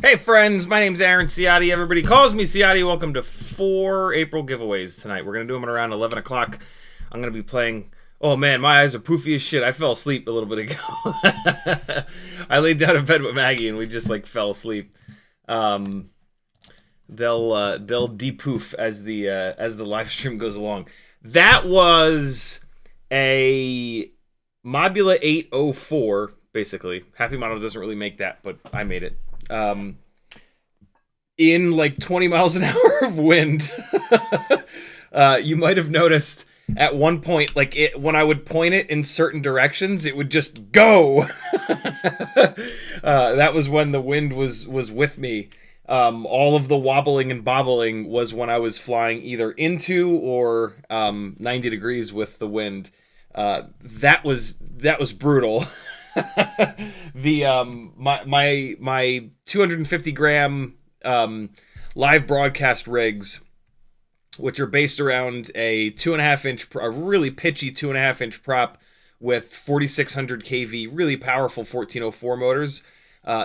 Hey friends, my name's Aaron Ciotti. Everybody calls me Ciotti. Welcome to 4 April giveaways tonight. We're going to do them at around 11 o'clock. I'm going to be playing... Oh man, my eyes are poofy as shit. I fell asleep a little bit ago. I laid down in bed with Maggie and we just like fell asleep. They'll de-poof as the live stream goes along. That was a Mobula 804, basically. Happy Model doesn't really make that, but I made it. In like 20 miles an hour of wind. You might have noticed at one point, like when I would point it in certain directions, it would just go. That was when the wind was with me. All of the wobbling and bobbling was when I was flying either into or 90 degrees with the wind. That was brutal. My 250 gram live broadcast rigs, which are based around a 2.5 inch, a really pitchy 2.5 inch prop with 4600 kV, really powerful 1404 motors.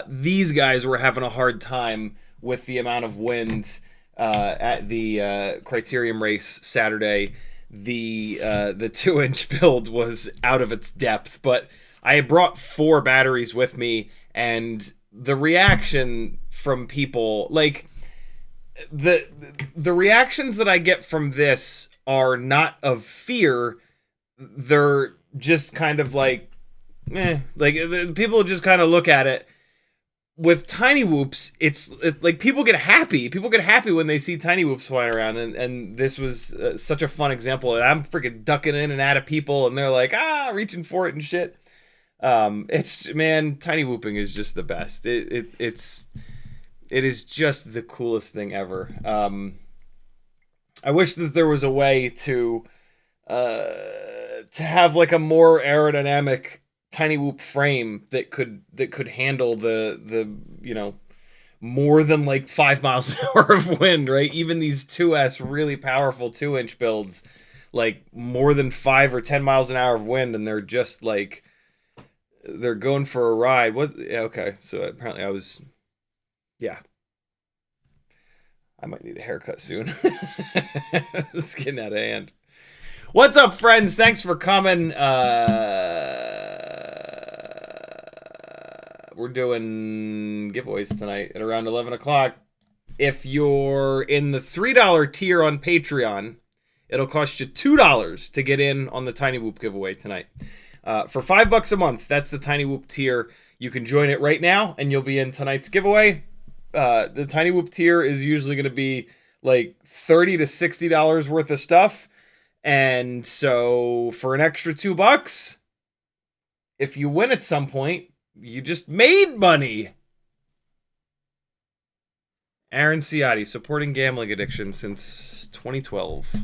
These guys were having a hard time with the amount of wind at the Criterium race Saturday. The 2-inch build was out of its depth, but I brought 4 batteries with me, and the reaction from people, like the reactions that I get from this are not of fear. They're just kind of like, people just kind of look at it. With tiny whoops, it's like people get happy. People get happy when they see tiny whoops flying around, and this was such a fun example. And I'm freaking ducking in and out of people, and they're like, reaching for it and shit. Tiny whooping is just the best. It is just the coolest thing ever. I wish that there was a way to have like a more aerodynamic tiny whoop frame that could handle the more than like 5 miles an hour of wind, right? Even these 2S really powerful 2-inch builds, like more than 5 or 10 miles an hour of wind, and they're just like, they're going for a ride. Okay, so apparently I was, I might need a haircut soon. This is getting out of hand. What's up, friends? Thanks for coming. We're doing giveaways tonight at around 11 o'clock. If you're in the $3 tier on Patreon, it'll cost you $2 to get in on the Tiny Whoop giveaway tonight. For $5 a month, that's the Tiny Whoop tier. You can join it right now, and you'll be in tonight's giveaway. The Tiny Whoop tier is usually going to be like $30 to $60 worth of stuff. And so for an extra $2, if you win at some point, you just made money. Aaron Ciotti, supporting gambling addiction since 2012.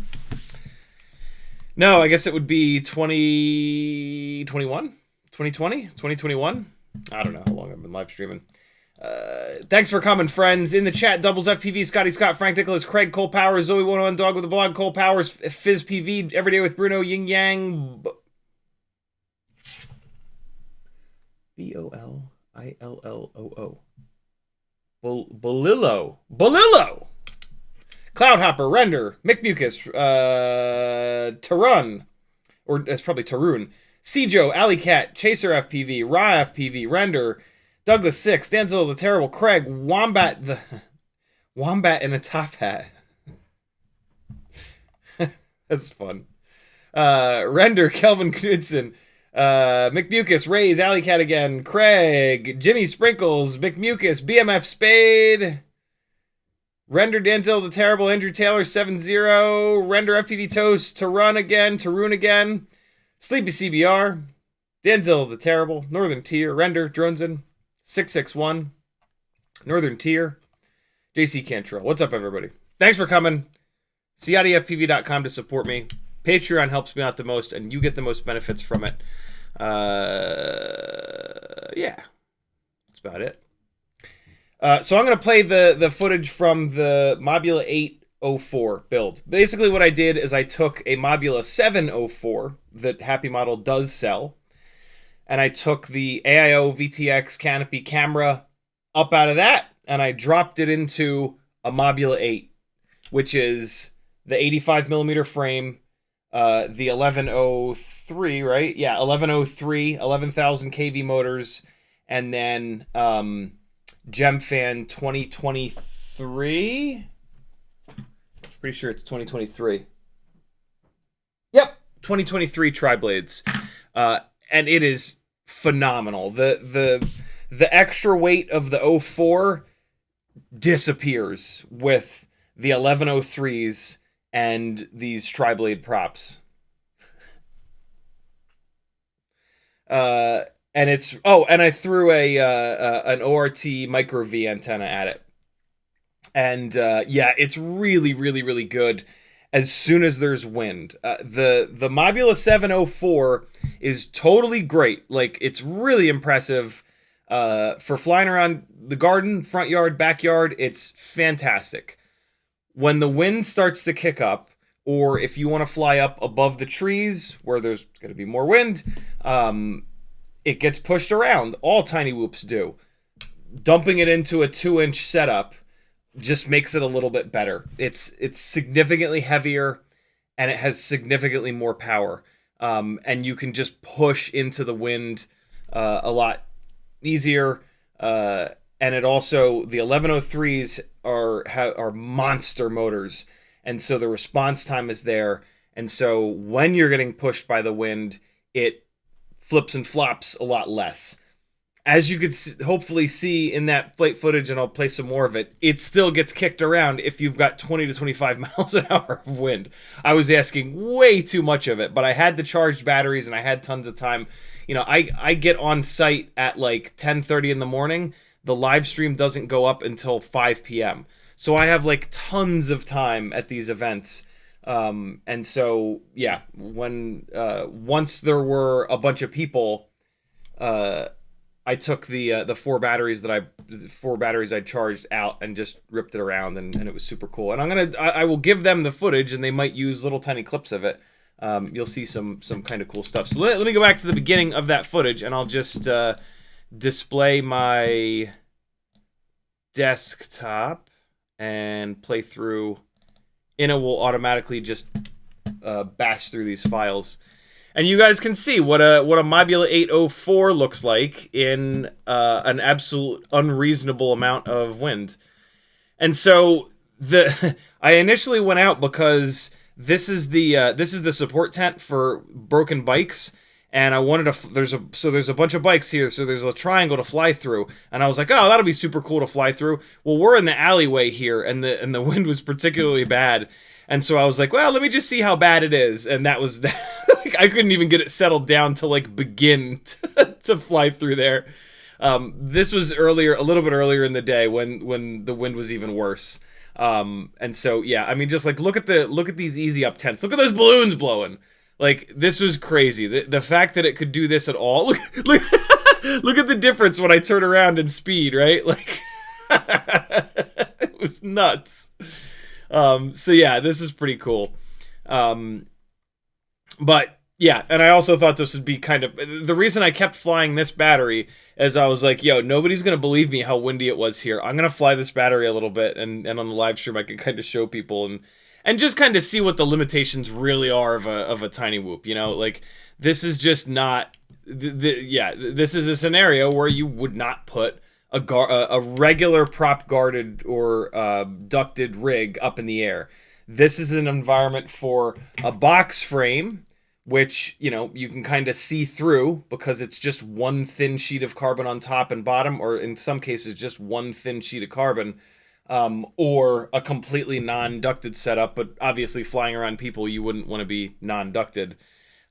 No, I guess it would be 2021? 2020? 2021? I don't know how long I've been live streaming. Thanks for coming, friends. In the chat, Doubles FPV, Scotty Scott, Frank Nicholas, Craig, Cole Powers, Zoe 101, Dog with a Blog, Cole Powers, Fizz PV, Everyday with Bruno, Yin Yang, Bolilloo. Bolillo. Cloudhopper, Render, Mick Mucus, Tarun, or it's probably Tarun, Cjo, Alley Cat, Chaser FPV, Ra FPV, Render, Douglas 6, Danzilla the Terrible, Craig, Wombat in a top hat. That's fun. Render, Kelvin Knudsen, McMucus, Rays, Alley Cat again, Craig, Jimmy Sprinkles, McMucus, BMF Spade, Render, Danzilla the Terrible, Andrew Taylor 7-0, Render FPV Toast, Tarun again, Sleepy CBR, Danzil the Terrible, Northern Tier, Render, Dronzen, 661, Northern Tier, JC Cantrell. What's up, everybody? Thanks for coming. CiottiFPV.com to support me. Patreon helps me out the most, and you get the most benefits from it. Yeah, that's about it. So I'm going to play the footage from the Mobula 804 build. Basically what I did is I took a Mobula 704 that Happy Model does sell, and I took the AIO VTX canopy camera up out of that, and I dropped it into a Mobula 8, which is the 85mm frame, the 1103, right? Yeah, 1103, 11,000 kV motors, and then GemFan 2023. Pretty sure it's 2023. Yep, 2023 tri-blades. And it is phenomenal. The extra weight of the 04 disappears with the 1103s and these tri-blade props. And it's and I threw an ORT microvee antenna at it. And yeah, it's really good as soon as there's wind. The Mobula 704 is totally great. Like, it's really impressive for flying around the garden, front yard, backyard. It's fantastic. When the wind starts to kick up, or if you want to fly up above the trees where there's going to be more wind, it gets pushed around. All Cinewhoops do. Dumping it into a 2-inch setup just makes it a little bit better. It's significantly heavier, and it has significantly more power. And you can just push into the wind a lot easier. And it also, the 1103s are monster motors, and so the response time is there. And so when you're getting pushed by the wind, it flips and flops a lot less. As you could hopefully see in that flight footage, and I'll play some more of it, it still gets kicked around if you've got 20 to 25 miles an hour of wind. I was asking way too much of it, but I had the charged batteries and I had tons of time. You know, I get on site at like 10:30 in the morning. The live stream doesn't go up until 5 p.m. So I have like tons of time at these events. And so, yeah, when once there were a bunch of people, I took the four batteries I charged out and just ripped it around, and it was super cool. And I will give them the footage, and they might use little tiny clips of it. You'll see some kind of cool stuff. So let me go back to the beginning of that footage, and I'll just display my desktop and play through. Inna will automatically just bash through these files. And you guys can see what a Mobula 804 looks like in an absolute unreasonable amount of wind. And so I initially went out because this is the support tent for broken bikes, and I wanted to. There's a bunch of bikes here, so there's a triangle to fly through, and I was like, oh, that'll be super cool to fly through. Well, we're in the alleyway here, and the wind was particularly bad. And so I was like, well, let me just see how bad it is. And that was like, I couldn't even get it settled down to like begin to fly through there. This was a little bit earlier in the day when the wind was even worse. And so, yeah, I mean, just like look at these easy up tents. Look at those balloons blowing. Like, this was crazy. The fact that it could do this at all. Look at the difference when I turn around in speed, right? Like, it was nuts. So yeah, this is pretty cool. But yeah, and I also thought this would be kind of the reason I kept flying this battery is I was like, yo, nobody's gonna believe me how windy it was here. I'm gonna fly this battery a little bit, and on the live stream I can kind of show people and just kind of see what the limitations really are of a Cinewhoop. You know, like, this is just not this is a scenario where you would not put a regular prop guarded or ducted rig up in the air. This is an environment for a box frame, which, you know, you can kind of see through because it's just one thin sheet of carbon on top and bottom, or in some cases just one thin sheet of carbon, or a completely non-ducted setup. But obviously flying around people, you wouldn't want to be non-ducted.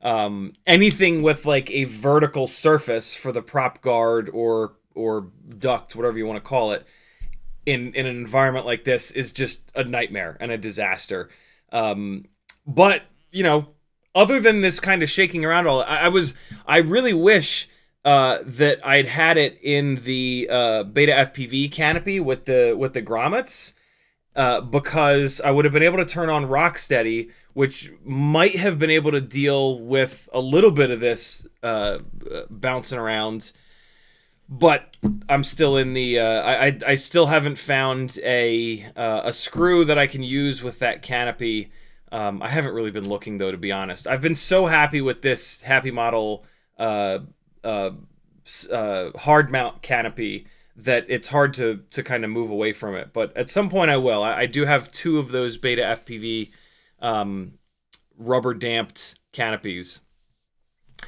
Anything with like a vertical surface for the prop guard or duct, whatever you want to call it, in an environment like this is just a nightmare and a disaster. But you know, other than this kind of shaking around, I really wish that I'd had it in the Beta FPV canopy with the grommets, because I would have been able to turn on Rocksteady, which might have been able to deal with a little bit of this bouncing around. But I'm still in the I still haven't found a screw that I can use with that canopy. I haven't really been looking, though, to be honest. I've been so happy with this Happy Model hard mount canopy that it's hard to kind of move away from it. But at some point I will. I do have 2 of those Beta FPV rubber damped canopies.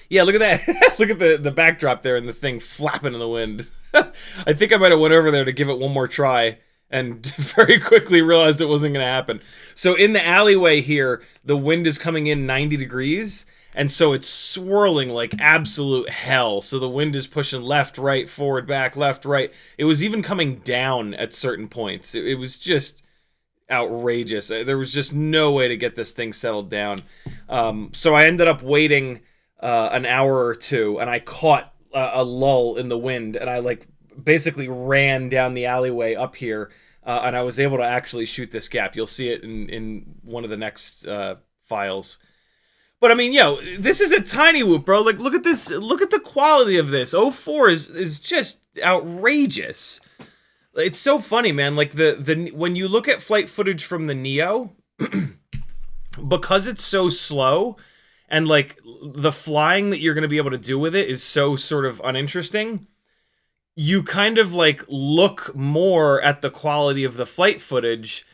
Yeah, look at that. Look at the backdrop there and the thing flapping in the wind. I think I might have went over there to give it one more try and very quickly realized it wasn't going to happen. So in the alleyway here, the wind is coming in 90 degrees, and so it's swirling like absolute hell. So the wind is pushing left, right, forward, back, left, right. It was even coming down at certain points. It was just outrageous. There was just no way to get this thing settled down. So I ended up waiting an hour or 2, and I caught a lull in the wind, and I like basically ran down the alleyway up here, and I was able to actually shoot this gap. You'll see it in one of the next files. But I mean, yo, this is a tiny whoop, bro. Like, look at this. Look at the quality of this. 04 is just outrageous. It's so funny, man. Like the when you look at flight footage from the Neo, because it's so slow, and like the flying that you're going to be able to do with it is so sort of uninteresting, you kind of like look more at the quality of the flight footage,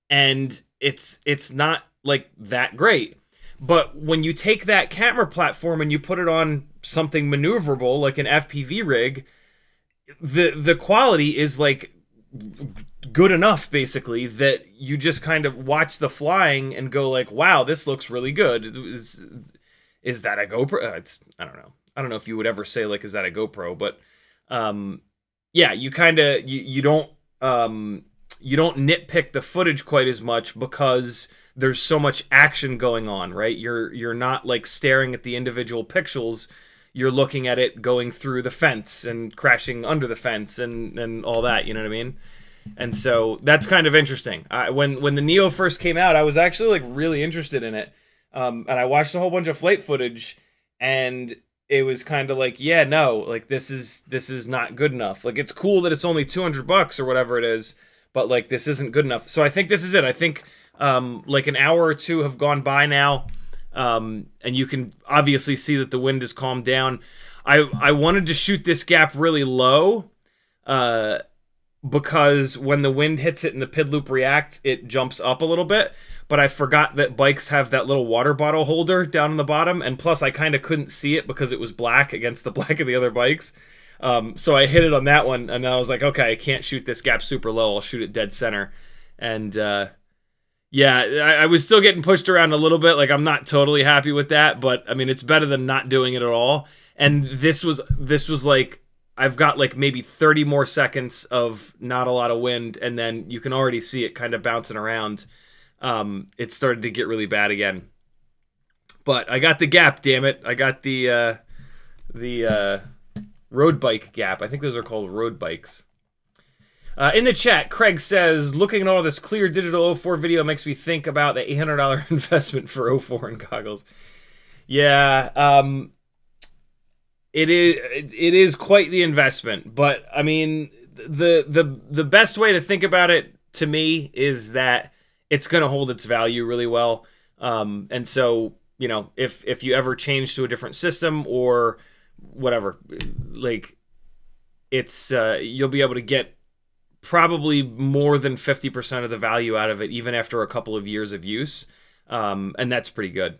and it's not like that great. But when you take that camera platform and you put it on something maneuverable like an FPV rig, the quality is like good enough basically that you just kind of watch the flying and go like, wow, this looks really good. Is that a GoPro? I don't know. I don't know if you would ever say like, is that a GoPro? But yeah, you kind of you don't nitpick the footage quite as much because there's so much action going on, right? You're not like staring at the individual pixels. You're looking at it going through the fence and crashing under the fence and all that, you know what I mean? And so that's kind of interesting. When the Neo first came out, I was actually like really interested in it. And I watched a whole bunch of flight footage, and it was kind of like, yeah, no, like this is not good enough. Like, it's cool that it's only $200 or whatever it is, but like this isn't good enough. So I think this is it. I think like an hour or 2 have gone by now. And you can obviously see that the wind has calmed down. I wanted to shoot this gap really low, because when the wind hits it and the PID loop reacts, it jumps up a little bit. But I forgot that bikes have that little water bottle holder down on the bottom, and plus I kind of couldn't see it because it was black against the black of the other bikes. So I hit it on that one, and then I was like, okay, I can't shoot this gap super low. I'll shoot it dead center. And yeah, I was still getting pushed around a little bit. Like, I'm not totally happy with that, but I mean, it's better than not doing it at all. And this was like, I've got like maybe 30 more seconds of not a lot of wind, and then you can already see it kind of bouncing around. It started to get really bad again. But I got the gap, damn it. I got the road bike gap. I think those are called road bikes. In the chat, Craig says, looking at all this clear digital 04 video makes me think about the $800 investment for 04 and goggles. Yeah, it is quite the investment, but I mean, the best way to think about it to me is that it's going to hold its value really well. And so, you know, if you ever change to a different system or whatever, like, it's you'll be able to get probably more than 50% of the value out of it, even after a couple of years of use. And that's pretty good.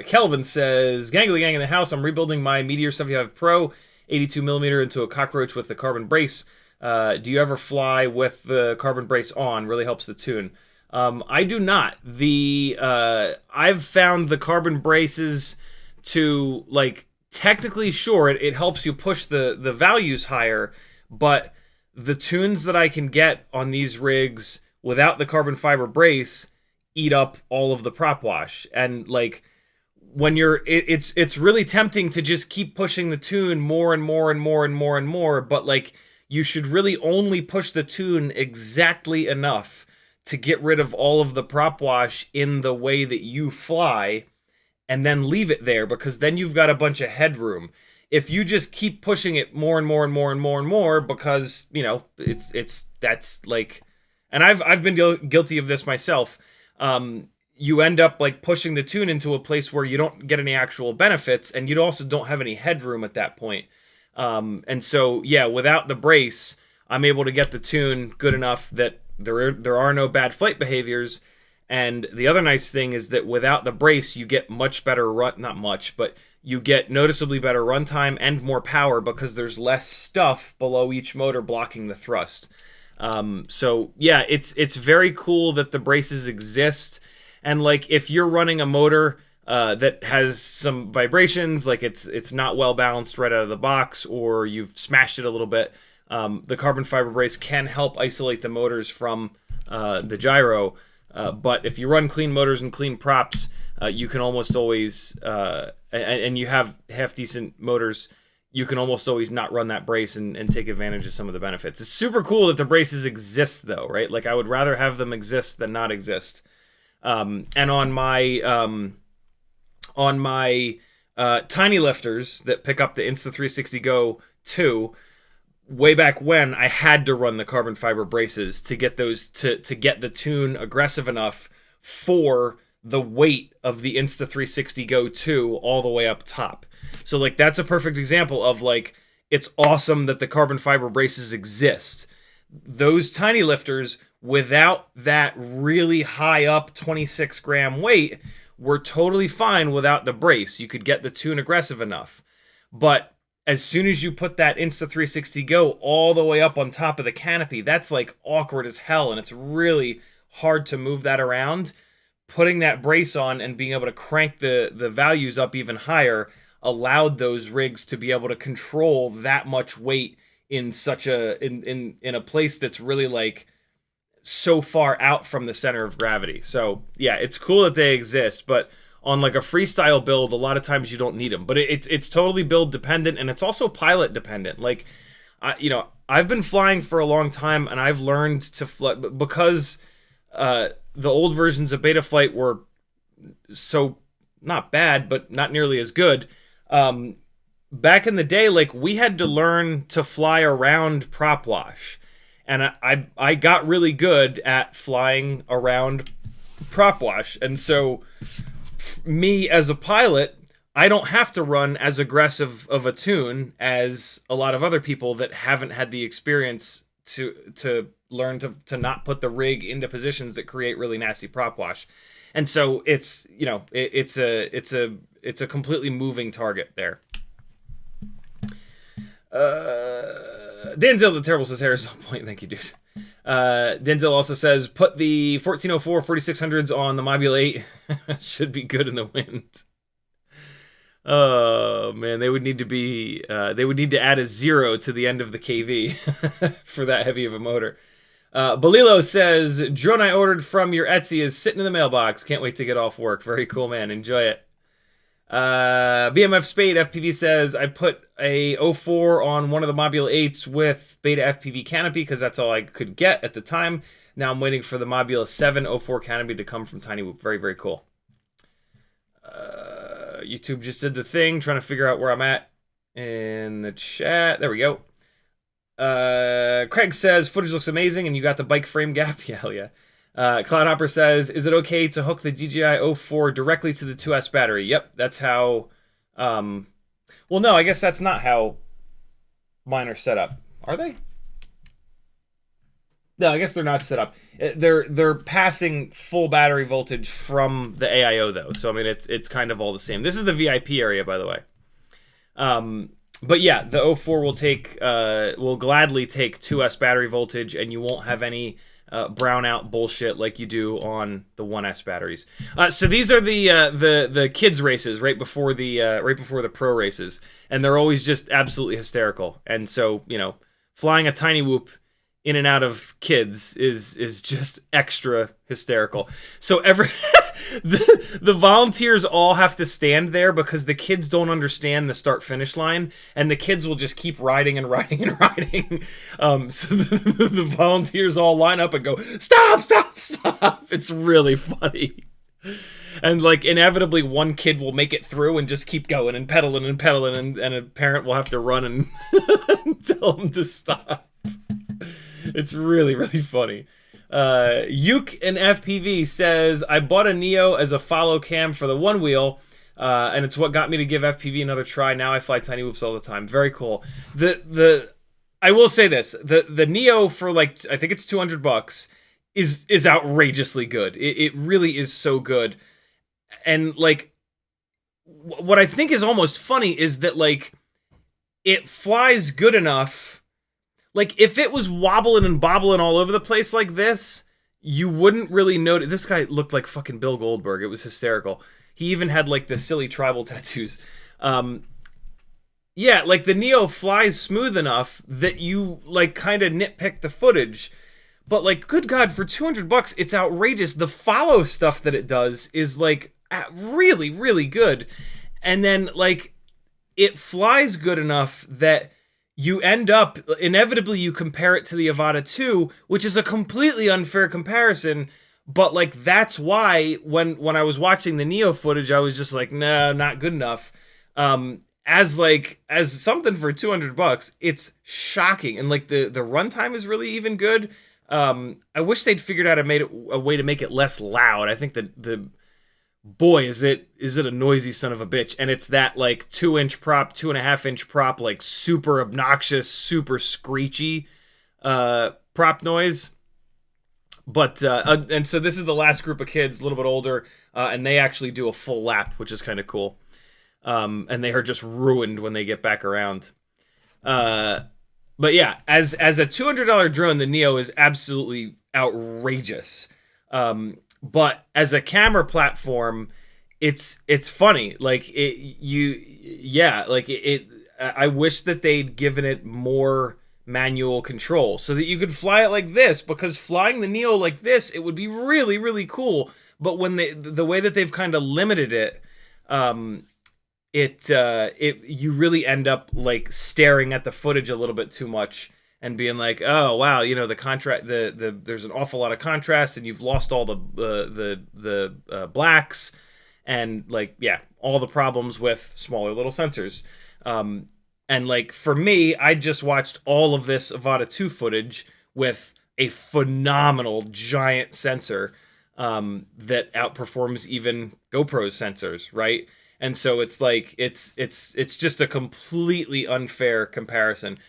Kelvin says, Gangly Gang in the house, I'm rebuilding my Meteor 75 Pro 82mm into a cockroach with the carbon brace. Do you ever fly with the carbon brace on? Really helps the tune. I do not. I've found the carbon braces to, like, technically, sure, it helps you push the values higher, but the tunes that I can get on these rigs without the carbon fiber brace eat up all of the prop wash. And, like, when it's really tempting to just keep pushing the tune more and more and more and more and more, but, like, you should really only push the tune exactly enough to get rid of all of the prop wash in the way that you fly, and then leave it there, because then you've got a bunch of headroom. If you just keep pushing it more and more and more and more and more, because, you know, that's like, and I've been guilty of this myself. You end up, like, pushing the tune into a place where you don't get any actual benefits, and you also don't have any headroom at that point. And so, yeah, without the brace, I'm able to get the tune good enough that there are no bad flight behaviors. And the other nice thing is that without the brace, you get much better not much, but you get noticeably better runtime and more power, because there's less stuff below each motor blocking the thrust. So yeah, it's very cool that the braces exist. And, like, if you're running a motor that has some vibrations, like it's not well balanced right out of the box, or you've smashed it a little bit, the carbon fiber brace can help isolate the motors from the gyro. But if you run clean motors and clean props, you can almost always, and you have half-decent motors, you can almost always not run that brace and take advantage of some of the benefits. It's super cool that the braces exist, though, right? Like, I would rather have them exist than not exist. And on my tiny lifters that pick up the Insta360 Go 2, way back when, I had to run the carbon fiber braces to get those to get the tune aggressive enough for the weight of the Insta360 Go 2 all the way up top. So, like, that's a perfect example of, like, it's awesome that the carbon fiber braces exist. Those tiny lifters, without that really high up 26 gram weight, were totally fine without the brace. You could get the tune aggressive enough. But as soon as you put that Insta360 Go all the way up on top of the canopy, that's, like, awkward as hell, and it's really hard to move that around. Putting that brace on and being able to crank the values up even higher allowed those rigs to be able to control that much weight in such in a place that's really, like, so far out from the center of gravity. So yeah, it's cool that they exist, but on, like, a freestyle build, a lot of times you don't need them. But it's totally build dependent, and it's also pilot dependent. Like, you know, I've been flying for a long time, and I've learned to fly because the old versions of Betaflight were so not bad, but not nearly as good. Back in the day, like, we had to learn to fly around prop wash, and I got really good at flying around prop wash, and so me as a pilot, I don't have to run as aggressive of a tune as a lot of other people that haven't had the experience to learn to not put the rig into positions that create really nasty prop wash. And so it's, you know, it's a completely moving target there. Denzel the Terrible says, Harris on point. Thank you, dude. Denzel also says, put the 1404 4600s on the Mobula 8. Should be good in the wind. Oh man, they would need to add a 0 to the end of the KV for that heavy of a motor. Balilo says, drone I ordered from your Etsy is sitting in the mailbox. Can't wait to get off work. Very cool, man. Enjoy it. BMF Spade FPV says, I put a 04 on one of the Mobula 8s with Beta FPV canopy because that's all I could get at the time. Now I'm waiting for the Mobula 7 04 canopy to come from Cinewhoop. Very, very cool. YouTube just did the thing, trying to figure out where I'm at in the chat. There we go. Craig says, footage looks amazing and you got the bike frame gap. Yeah, hell yeah. Cloudhopper says, is it okay to hook the DJI 04 directly to the 2S battery? Yep, that's how... well, no, I guess that's not how mine are set up. Are they? No, I guess they're not set up. They're passing full battery voltage from the AIO, though. So, I mean, it's kind of all the same. This is the VIP area, by the way. But yeah, the 04 will gladly take 2S battery voltage, and you won't have any brown out bullshit like you do on the 1S batteries. So these are the kids races right before the pro races, and they're always just absolutely hysterical. And so, you know, flying a Cinewhoop in and out of kids is just extra hysterical. So the volunteers all have to stand there because the kids don't understand the start-finish line, and the kids will just keep riding and riding and riding. So the volunteers all line up and go, stop, stop, stop. It's really funny. And like inevitably one kid will make it through and just keep going and pedaling and a parent will have to run and tell them to stop. It's really, really funny. Uke and FPV says, I bought a Neo as a follow cam for the one wheel, and it's what got me to give FPV another try. Now I fly tiny whoops all the time. Very cool. I will say this, the Neo for like, I think it's $200 is outrageously good. It really is so good. And like, what I think is almost funny is that like, it flies good enough. Like, if it was wobbling and bobbling all over the place like this, you wouldn't really notice. This guy looked like fucking Bill Goldberg. It was hysterical. He even had, like, the silly tribal tattoos. Yeah, like, the Neo flies smooth enough that you, like, kind of nitpick the footage. But, like, good God, for $200, it's outrageous. The follow stuff that it does is, like, really, really good. And then, like, it flies good enough that you end up, inevitably you compare it to the Avata 2, which is a completely unfair comparison, but like that's why when I was watching the Neo footage, I was just like, no, not good enough. As something for $200, it's shocking. And like the runtime is really even good. I wish they'd figured out a way to make it less loud. I think that boy, is it a noisy son of a bitch. And it's that like 2-inch prop, 2.5-inch prop, like super obnoxious, super screechy prop noise. But and so this is the last group of kids, a little bit older, and they actually do a full lap, which is kind of cool. And they are just ruined when they get back around. But yeah, as a $200 drone, the Neo is absolutely outrageous. But as a camera platform, it's funny. Like I wish that they'd given it more manual control so that you could fly it like this, because flying the Neo like this, it would be really, really cool. But when the way that they've kind of limited it, you really end up like staring at the footage a little bit too much and being like, oh wow, you know, the contrast, there's an awful lot of contrast, and you've lost all the blacks, and like, yeah, all the problems with smaller little sensors. And like for me, I just watched all of this Avata 2 footage with a phenomenal giant sensor that outperforms even GoPro's sensors, right? And so it's like it's just a completely unfair comparison.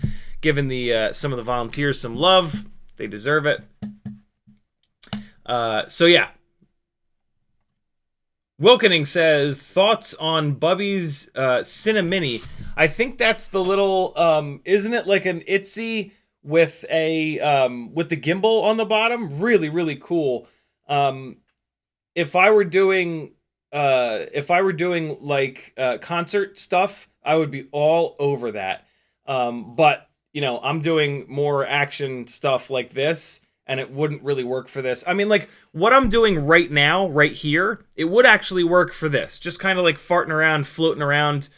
Giving some of the volunteers some love, they deserve it. So yeah. Wilkening says, thoughts on Bubby's Cinemini. I think that's the little isn't it like an Itsy with with the gimbal on the bottom? Really, really cool. If I were doing like concert stuff, I would be all over that. But you know, I'm doing more action stuff like this, and it wouldn't really work for this. I mean, like, what I'm doing right now, right here, it would actually work for this. Just kind of like farting around, floating around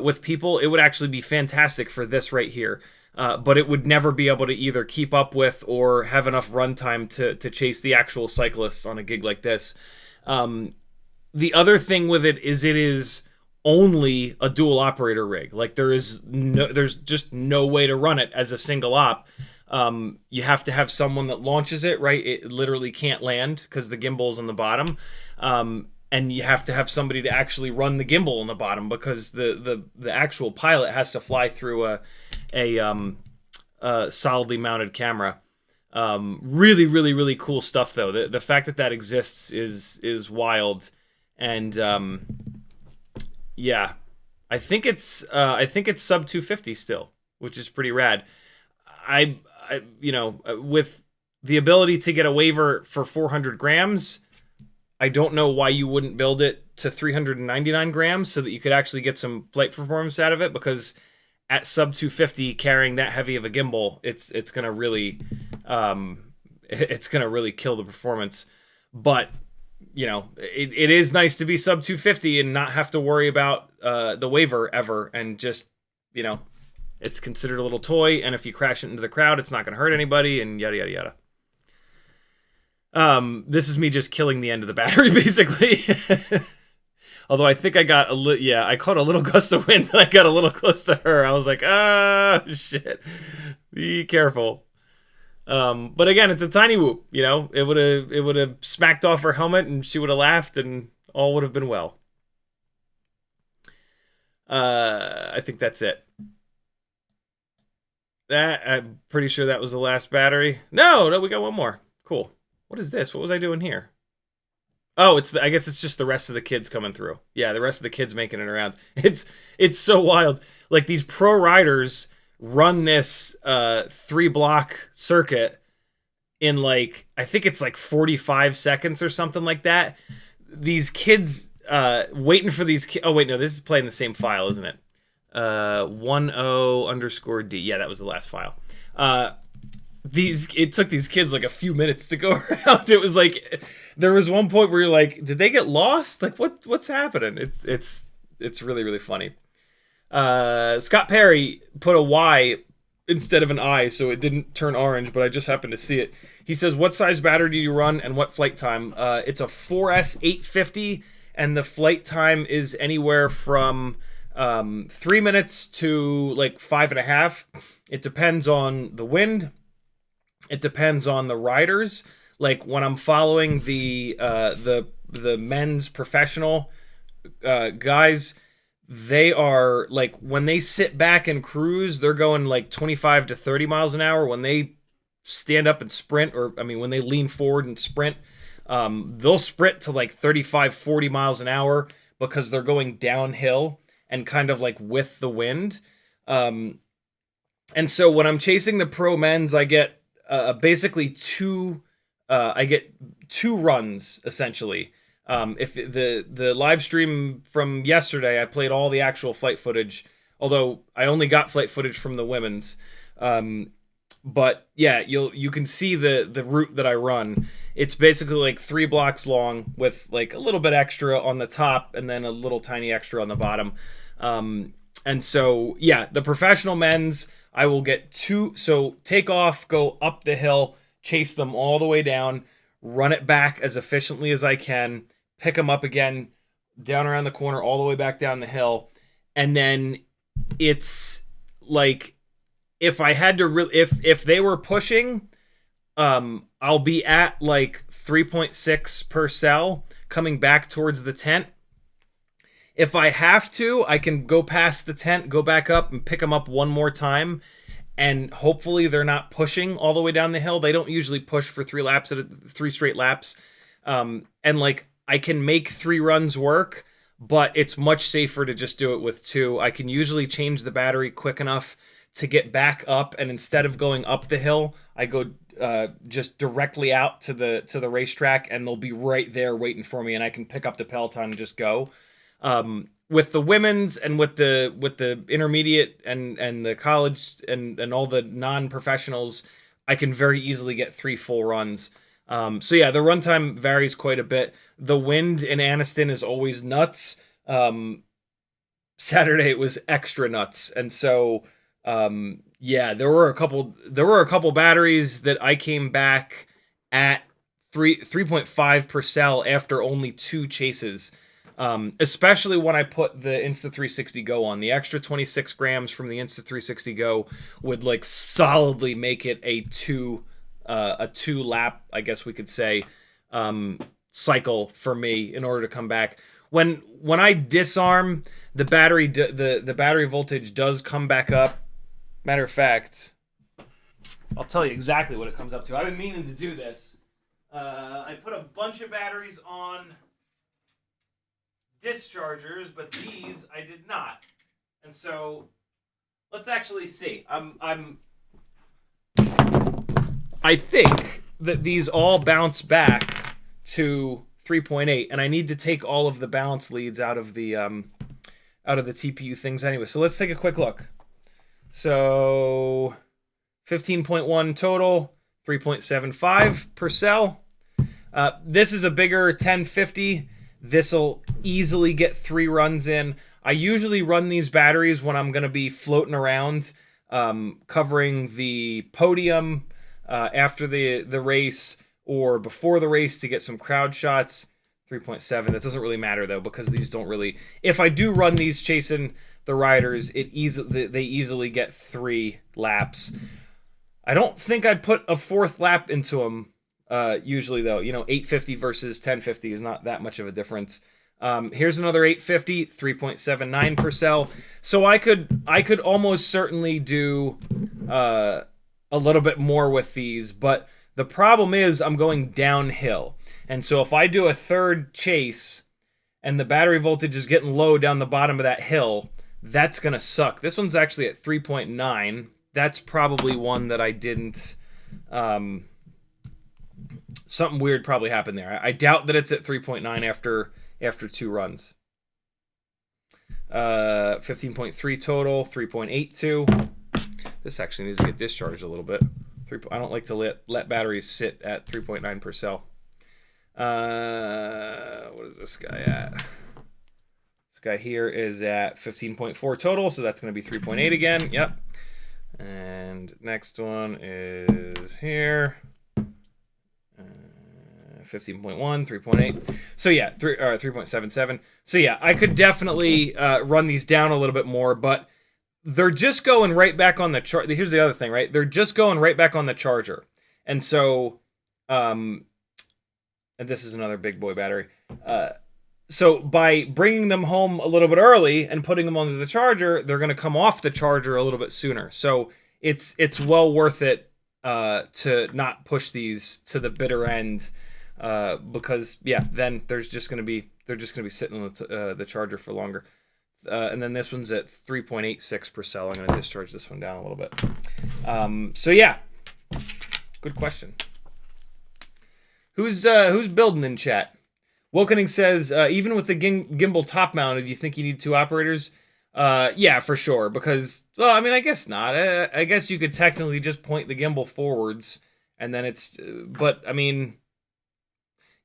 with people. It would actually be fantastic for this right here. But it would never be able to either keep up with or have enough runtime to chase the actual cyclists on a gig like this. The other thing with it is only a dual operator rig. Like there's just no way to run it as a single op. You have to have someone that launches it, right? It literally can't land because the gimbal's on the bottom. And you have to have somebody to actually run the gimbal on the bottom because the actual pilot has to fly through a solidly mounted camera. Really, really, really cool stuff though. The fact that exists is wild. And yeah, I think it's sub 250 still, which is pretty rad. I you know, with the ability to get a waiver for 400 grams, I don't know why you wouldn't build it to 399 grams so that you could actually get some flight performance out of it, because at sub 250 carrying that heavy of a gimbal, it's gonna really kill the performance. But you know, it is nice to be sub 250 and not have to worry about the waiver ever, and just, you know, it's considered a little toy, and if you crash it into the crowd, it's not going to hurt anybody, and yada yada yada. This is me just killing the end of the battery, basically. Although I think I got I caught a little gust of wind and I got a little close to her. I was like, ah, shit. Be careful. But again, it's a tiny whoop, you know. It would have smacked off her helmet and she would have laughed and all would have been well. I think that's it. I'm pretty sure that was the last battery. No, we got one more. Cool. What is this? What was I doing here? Oh, I guess it's just the rest of the kids coming through. Yeah, the rest of the kids making it around. It's so wild. Like, these pro riders run this 3-block circuit in, like, I think it's like 45 seconds or something like that. These kids waiting for these oh wait, no, this is playing the same file, isn't it? 10_D. Yeah, that was the last file. It took these kids like a few minutes to go around. It was like, there was one point where you're like, did they get lost? Like, what's happening? It's really, really funny. Scott Perry put a Y instead of an I, so it didn't turn orange, but I just happened to see it. He says, what size battery do you run and what flight time? It's a 4S 850, and the flight time is anywhere from 3 minutes to like 5.5. It depends on the wind. It depends on the riders. Like, when I'm following the men's professional guys, they are like, when they sit back and cruise, they're going like 25 to 30 miles an hour. When they stand up and sprint, when they lean forward and sprint, they'll sprint to like 35, 40 miles an hour because they're going downhill and kind of like with the wind. And so when I'm chasing the pro men's, I get basically two runs, essentially. If the live stream from yesterday, I played all the actual flight footage, although I only got flight footage from the women's. But yeah, you can see the route that I run. It's basically like 3 blocks long with like a little bit extra on the top and then a little tiny extra on the bottom. And so, yeah, the professional men's, I will get 2. So take off, go up the hill, chase them all the way down, run it back as efficiently as I can, pick them up again, down around the corner, all the way back down the hill. And then it's like, if I had to if they were pushing, I'll be at like 3.6 per cell coming back towards the tent. If I have to, I can go past the tent, go back up and pick them up one more time. And hopefully they're not pushing all the way down the hill. They don't usually push for 3 straight laps. And like, I can make 3 runs work, but it's much safer to just do it with 2. I can usually change the battery quick enough to get back up, and instead of going up the hill, I go just directly out to the racetrack, and they'll be right there waiting for me, and I can pick up the Peloton and just go. With the women's and with the intermediate and the college and all the non-professionals, I can very easily get 3 full runs. So yeah, the runtime varies quite a bit. The wind in Anniston is always nuts. Saturday it was extra nuts, and so yeah, there were a couple batteries that I came back at 3.5 per cell after only 2 chases. Especially when I put the Insta360 Go on. The extra 26 grams from the Insta360 Go would like solidly make it a 2 lap, I guess we could say, cycle for me in order to come back. When I disarm, the battery voltage does come back up. Matter of fact, I'll tell you exactly what it comes up to. I've been meaning to do this. I put a bunch of batteries on dischargers, but these I did not. And so let's actually see. I think that these all bounce back to 3.8, and I need to take all of the balance leads out of the TPU things anyway. So let's take a quick look. So 15.1 total, 3.75 per cell. This is a bigger 1050. This'll easily get 3 runs in. I usually run these batteries when I'm going to be floating around, covering the podium after the race or before the race to get some crowd shots. 3.7. That doesn't really matter though, because these don't really. If I do run these chasing the riders, they easily get 3 laps. I don't think I'd put a 4th lap into them. Usually though, 850 versus 1050 is not that much of a difference. Here's another 850, 3.79 per cell. So I could almost certainly do a little bit more with these, but the problem is I'm going downhill. And so if I do a 3rd chase and the battery voltage is getting low down the bottom of that hill, that's going to suck. This one's actually at 3.9. That's probably one that I didn't... something weird probably happened there. I doubt that it's at 3.9 after 2 runs. 15.3 total, 3.82. This actually needs to get discharged a little bit. I don't like to let batteries sit at 3.9 per cell. What is this guy at? This guy here is at 15.4 total, so that's going to be 3.8 again. Yep. And next one is here. 15.1, 3.8. So yeah, 3.77. So yeah, I could definitely run these down a little bit more, but they're just going right back on the chart. Here's the other thing, right? They're just going right back on the charger. And so, and this is another big boy battery. So by bringing them home a little bit early and putting them onto the charger, they're going to come off the charger a little bit sooner. So it's well worth it to not push these to the bitter end. Because yeah, then they're just gonna be sitting on the charger for longer. And then this one's at 3.86 per cell. I'm gonna discharge this one down a little bit. So yeah, good question. Who's building in chat? Wilkening says, even with the gimbal top mounted, you think you need 2 operators? Yeah, for sure. Because, well, I mean, I guess not. I guess you could technically just point the gimbal forwards, and then it's. But I mean.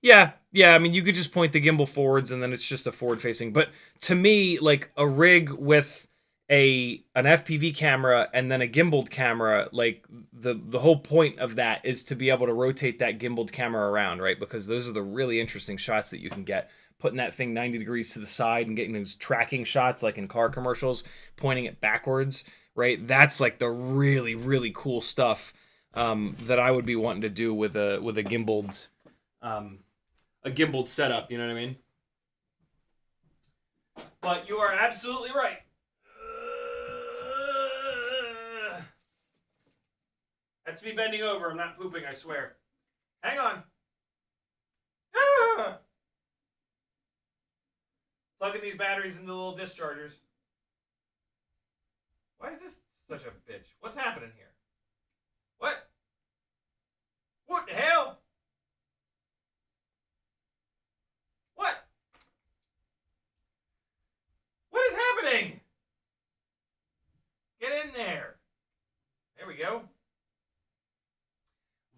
Yeah, I mean, you could just point the gimbal forwards and then it's just a forward-facing. But to me, like, a rig with an FPV camera and then a gimbaled camera, like, the whole point of that is to be able to rotate that gimbaled camera around, right? Because those are the really interesting shots that you can get. Putting that thing 90 degrees to the side and getting those tracking shots, like in car commercials, pointing it backwards, right? That's, like, the really, really cool stuff that I would be wanting to do with a gimbaled... a gimbaled setup, you know what I mean? But you are absolutely right. That's me bending over. I'm not pooping, I swear. Hang on. Plugging these batteries into the little dischargers. Why is this such a bitch? What's happening here? What? What the hell? What? What is happening? Get in there. There we go.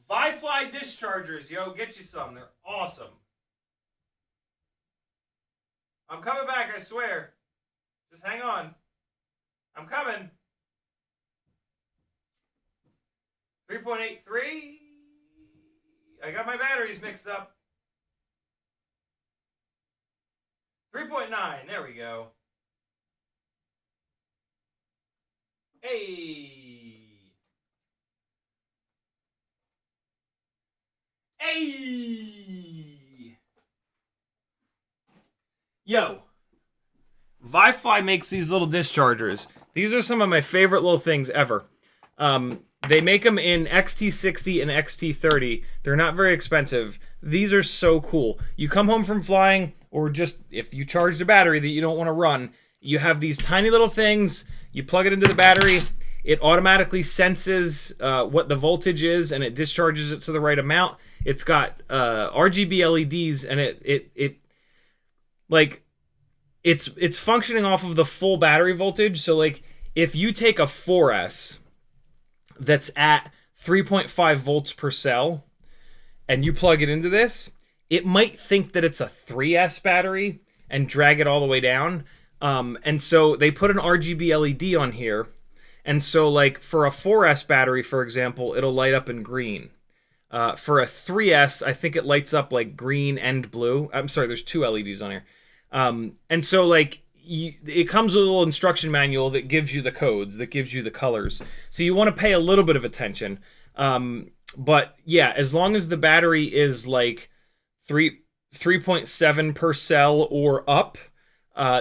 Vifly dischargers, yo, get you some. They're awesome. I'm coming back, I swear. Just hang on. I'm coming. 3.83. I got my batteries mixed up. 3.9. There we go. Hey. Hey. Yo. Vifly makes these little dischargers. These are some of my favorite little things ever. They make them in XT60 and XT30. They're not very expensive. These are so cool. You come home from flying, or just if you charge the battery that you don't want to run, you have these tiny little things. You plug it into the battery. It automatically senses what the voltage is, and it discharges it to the right amount. It's got RGB LEDs, and it's functioning off of the full battery voltage. So like if you take a 4S that's at 3.5 volts per cell and you plug it into this, it might think that it's a 3S battery and drag it all the way down. And so they put an RGB LED on here. And so like for a 4S battery, for example, it'll light up in green. For a 3S, I think it lights up like green and blue. I'm sorry, there's 2 LEDs on here. And so like it comes with a little instruction manual that gives you the codes, that gives you the colors. So you want to pay a little bit of attention. But yeah, as long as the battery is like 3.7 per cell or up,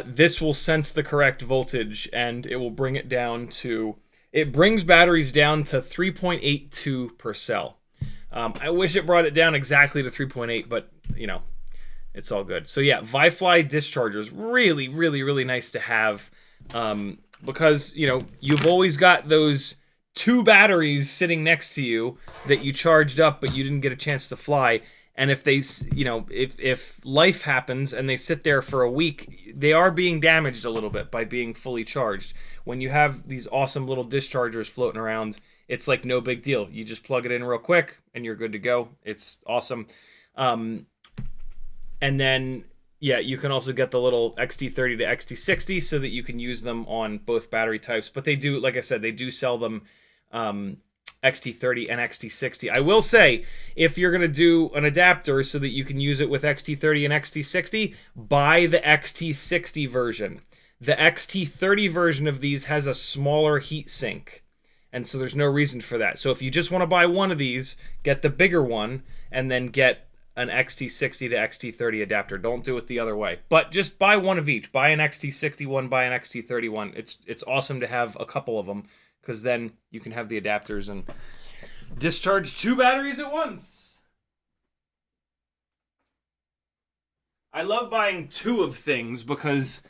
this will sense the correct voltage and it will bring it down to, it brings batteries down to 3.82 per cell. I wish it brought it down exactly to 3.8, but you know, it's all good. So yeah, Vifly dischargers, really, really, really nice to have, because you know, you've always got those 2 batteries sitting next to you that you charged up, but you didn't get a chance to fly. And if they, you know, if life happens and they sit there for a week, they are being damaged a little bit by being fully charged. When you have these awesome little dischargers floating around, it's like no big deal. You just plug it in real quick and you're good to go. It's awesome. And then, yeah, you can also get the little XT30 to XT60 so that you can use them on both battery types. But they do, like I said, they do sell them XT30 and XT60. I will say, if you're going to do an adapter so that you can use it with XT30 and XT60, buy the XT60 version. The XT30 version of these has a smaller heat sink, and so there's no reason for that. So if you just want to buy one of these, get the bigger one, and then get an XT60 to XT30 adapter. Don't do it the other way. But just buy one of each. Buy an XT60 one, buy an XT30 one. It's awesome to have a couple of them, because then you can have the adapters and discharge 2 batteries at once. I love buying 2 of things because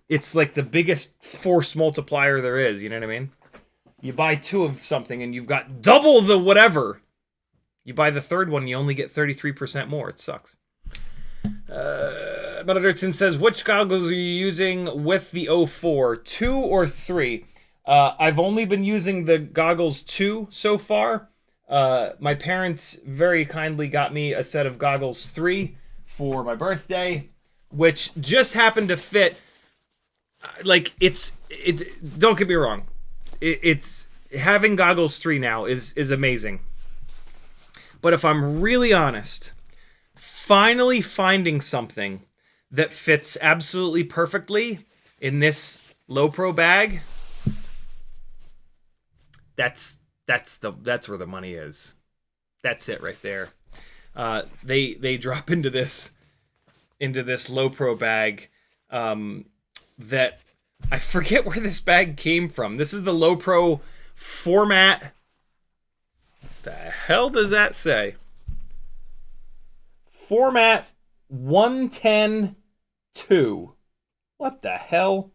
it's like the biggest force multiplier there is, you know what I mean? You buy 2 of something and you've got double the whatever. You buy the 3rd one, you only get 33% more. It sucks. Benedictson says, which goggles are you using with the 04? 2 or 3? I've only been using the goggles 2 so far. My parents very kindly got me a set of goggles 3 for my birthday, which just happened to fit. Like, don't get me wrong. It's having goggles 3 now is amazing. But if I'm really honest, finally finding something that fits absolutely perfectly in this low pro bag, that's where the money is. That's it right there. They drop into this low pro bag that I forget where this bag came from. This is the low pro format. The hell does that say? Format 110-2. What the hell?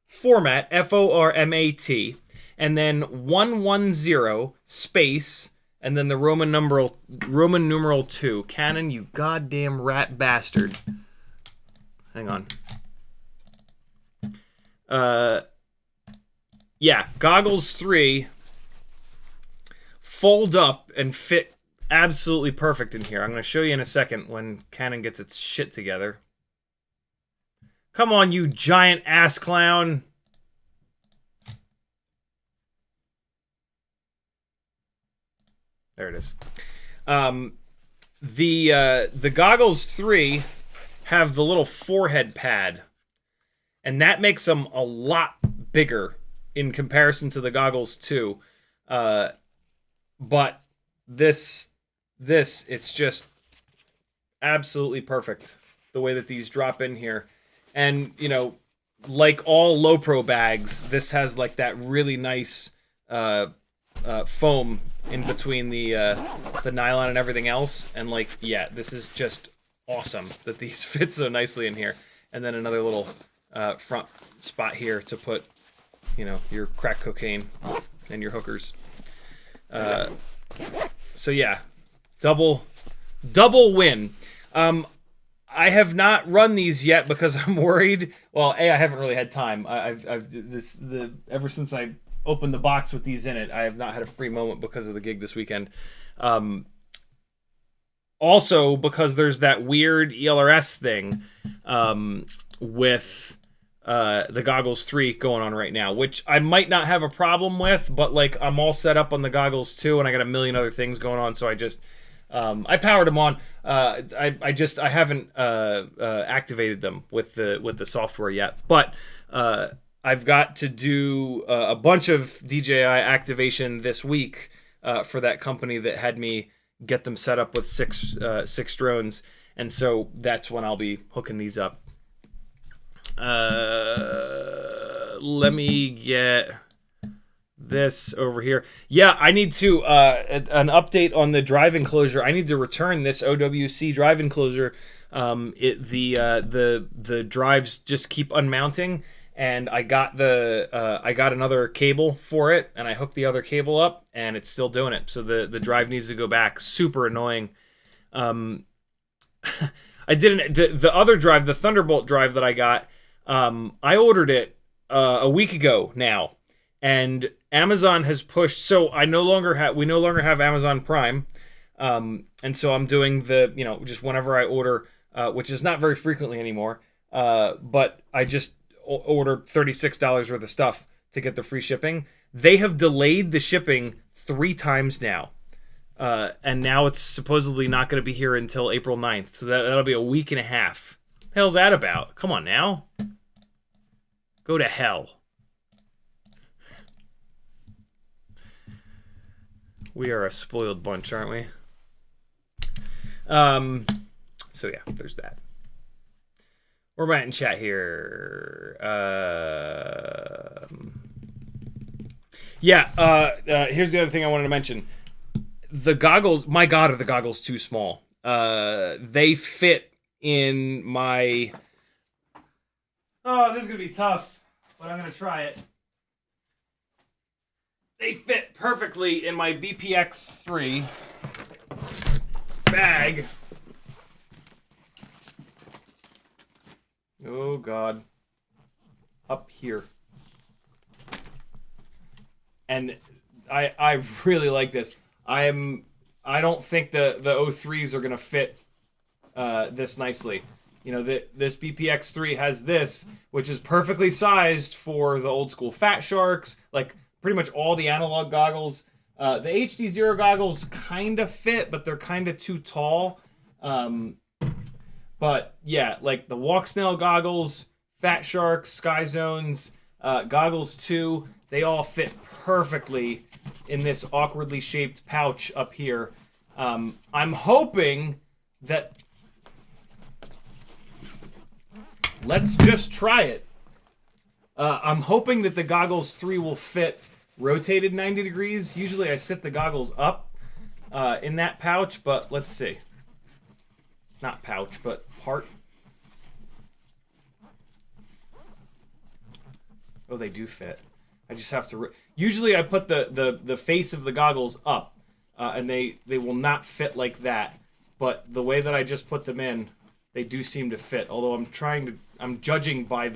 Format, F-O-R-M-A-T, and then 110 space, and then the Roman numeral 2. Canon, you goddamn rat bastard. Hang on. Yeah, goggles 3 fold up and fit absolutely perfect in here. I'm going to show you in a second when Canon gets its shit together. Come on, you giant ass clown. There it is. The goggles 3 have the little forehead pad, and that makes them a lot bigger in comparison to the goggles 2. But this it's just absolutely perfect the way that these drop in here. And you know, like all low pro bags, this has like that really nice foam in between the nylon and everything else. And like, yeah, this is just awesome that these fit so nicely in here. And then another little front spot here to put, you know, your crack cocaine and your hookers. So yeah, double win. I have not run these yet because I'm worried. Well, I haven't really had time. Ever since I opened the box with these in it, I have not had a free moment because of the gig this weekend. Also, because there's that weird ELRS thing with the Goggles 3 going on right now, which I might not have a problem with, but like I'm all set up on the Goggles 2 and I got a million other things going on, so I just I powered them on. I haven't activated them with the software yet, but I've got to do a bunch of DJI activation this week for that company that had me get them set up with six drones, and so that's when I'll be hooking these up. Let me get this over here. Yeah, I need to an update on the drive enclosure. I need to return this OWC drive enclosure. The drives just keep unmounting, and I got another cable for it, and I hooked the other cable up, and it's still doing it. So the drive needs to go back. Super annoying. I didn't the other drive, the Thunderbolt drive that I got. I ordered it a week ago now, and Amazon has pushed. So we no longer have Amazon Prime, and so I'm doing just whenever I order, which is not very frequently anymore. But I just ordered $36 worth of stuff to get the free shipping. They have delayed the shipping 3 times now. And now it's supposedly not going to be here until April 9th. So that'll be a week and a half. What the hell's that about? Come on now. Go to hell. We are a spoiled bunch, aren't we? So yeah, there's that. We're right in chat here. Here's the other thing I wanted to mention. The goggles, my God, are the goggles too small? They fit in my... Oh, this is going to be tough, but I'm going to try it. They fit perfectly in my BPX3 bag. Oh, God. Up here. And I really like this. I don't think the O3s are going to fit this nicely. You know, this BPX3 has this, which is perfectly sized for the old school Fat Sharks, like pretty much all the analog goggles. The HD0 goggles kind of fit, but they're kind of too tall. But yeah, like the Walk Snail goggles, Fat Sharks, Skyzones, Goggles 2, they all fit perfectly in this awkwardly shaped pouch up here. I'm hoping that... Let's just try it. I'm hoping that the Goggles 3 will fit rotated 90 degrees. Usually I sit the goggles up in that pouch, but let's see. Not pouch, but part. Oh, they do fit. I just have to... Usually I put the face of the goggles up, and they will not fit like that. But the way that I just put them in, they do seem to fit. Although I'm judging by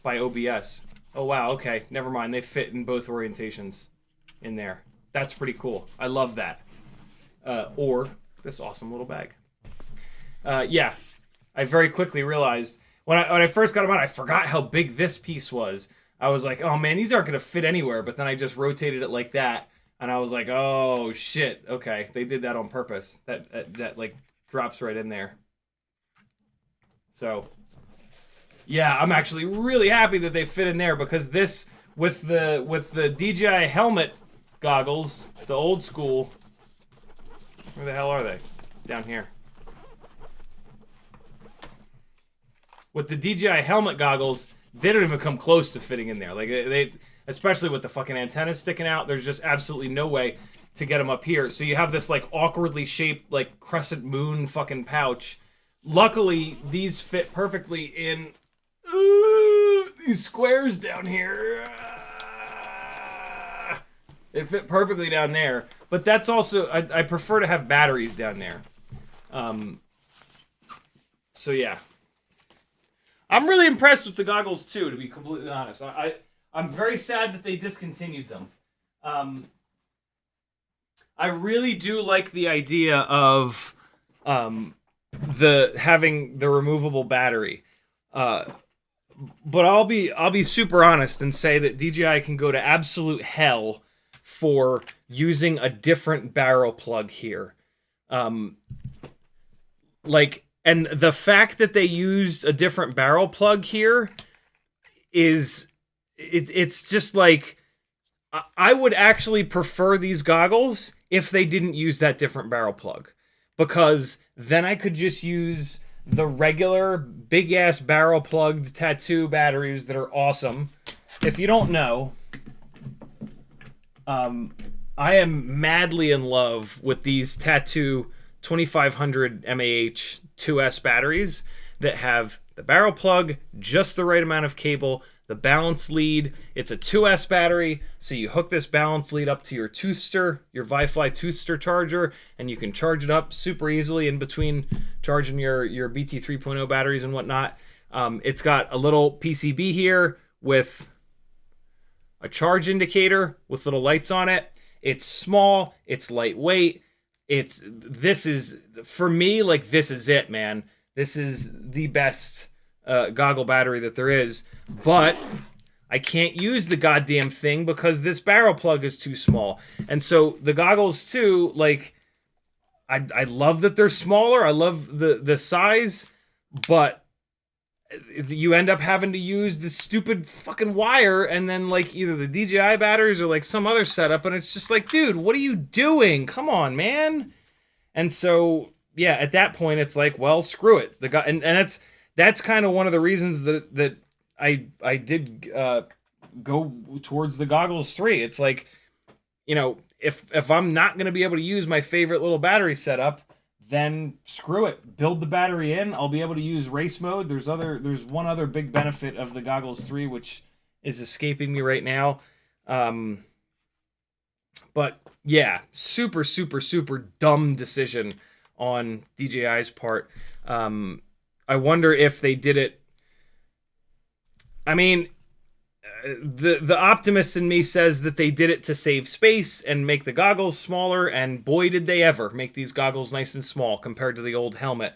OBS. Oh wow, okay, never mind. They fit in both orientations in there. That's pretty cool. I love that. Or this awesome little bag. Yeah, I very quickly realized when I first got them out, I forgot how big this piece was. I was like, oh man, these aren't gonna fit anywhere. But then I just rotated it like that, and I was like, oh shit, okay, they did that on purpose. That like drops right in there. So, yeah, I'm actually really happy that they fit in there, because this with the DJI helmet goggles, the old school. Where the hell are they? It's down here. With the DJI helmet goggles, they don't even come close to fitting in there. Like they especially with the fucking antennas sticking out, there's just absolutely no way to get them up here. So you have this like awkwardly shaped like crescent moon fucking pouch. Luckily, these fit perfectly in these squares down here. It fit perfectly down there. But that's also, I prefer to have batteries down there. So yeah. I'm really impressed with the goggles too, to be completely honest. I'm very sad that they discontinued them. I really do like the idea of having the removable battery. But I'll be super honest and say that DJI can go to absolute hell for using a different barrel plug here. And the fact that they used a different barrel plug here is it's just like, I would actually prefer these goggles if they didn't use that different barrel plug, because then I could just use the regular big ass barrel plugged Tattu batteries that are awesome. If you don't know, I am madly in love with these Tattu 2500 mAh 2S batteries that have the barrel plug, just the right amount of cable, the balance lead. It's a 2S battery, so you hook this balance lead up to your Toothster, your Vifly Toothster charger, and you can charge it up super easily in between charging your BT 3.0 batteries and whatnot. It's got a little PCB here with a charge indicator with little lights on it. It's small, it's lightweight. This is, for me, like, this is it, man. This is the best goggle battery that there is, but I can't use the goddamn thing because this barrel plug is too small. And so the goggles too, like, I love that they're smaller. I love the size, but you end up having to use the stupid fucking wire and then, like, either the DJI batteries or like some other setup, and it's just like, dude, what are you doing? Come on, man. And so yeah, at that point it's like, well, screw it. And that's kind of one of the reasons that I did go towards the Goggles 3. It's like, you know, if I'm not going to be able to use my favorite little battery setup, then screw it. Build the battery in. I'll be able to use race mode. There's one other big benefit of the Goggles 3, which is escaping me right now. But yeah, super, super, super dumb decision on DJI's part. I wonder if they did it. I mean, the optimist in me says that they did it to save space and make the goggles smaller, and boy did they ever make these goggles nice and small compared to the old helmet.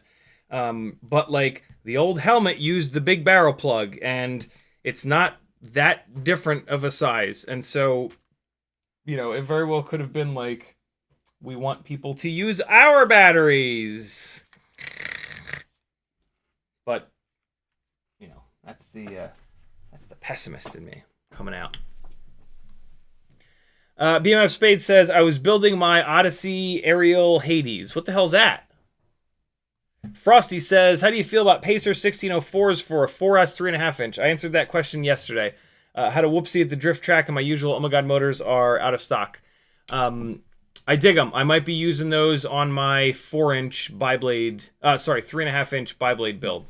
But like, the old helmet used the big barrel plug, and it's not that different of a size. And so, you know, it very well could have been like, we want people to use our batteries. But, you know, that's the pessimist in me coming out. BMF Spade says, I was building my Odyssey Aerial Hades. What the hell's that? Frosty says, how do you feel about Pacer 1604s for a 4S 3.5 inch? I answered that question yesterday. Had a whoopsie at the drift track, and my usual Oh My God motors are out of stock. I dig them. I might be using those on my 4-inch biblade, 3.5-inch biblade build.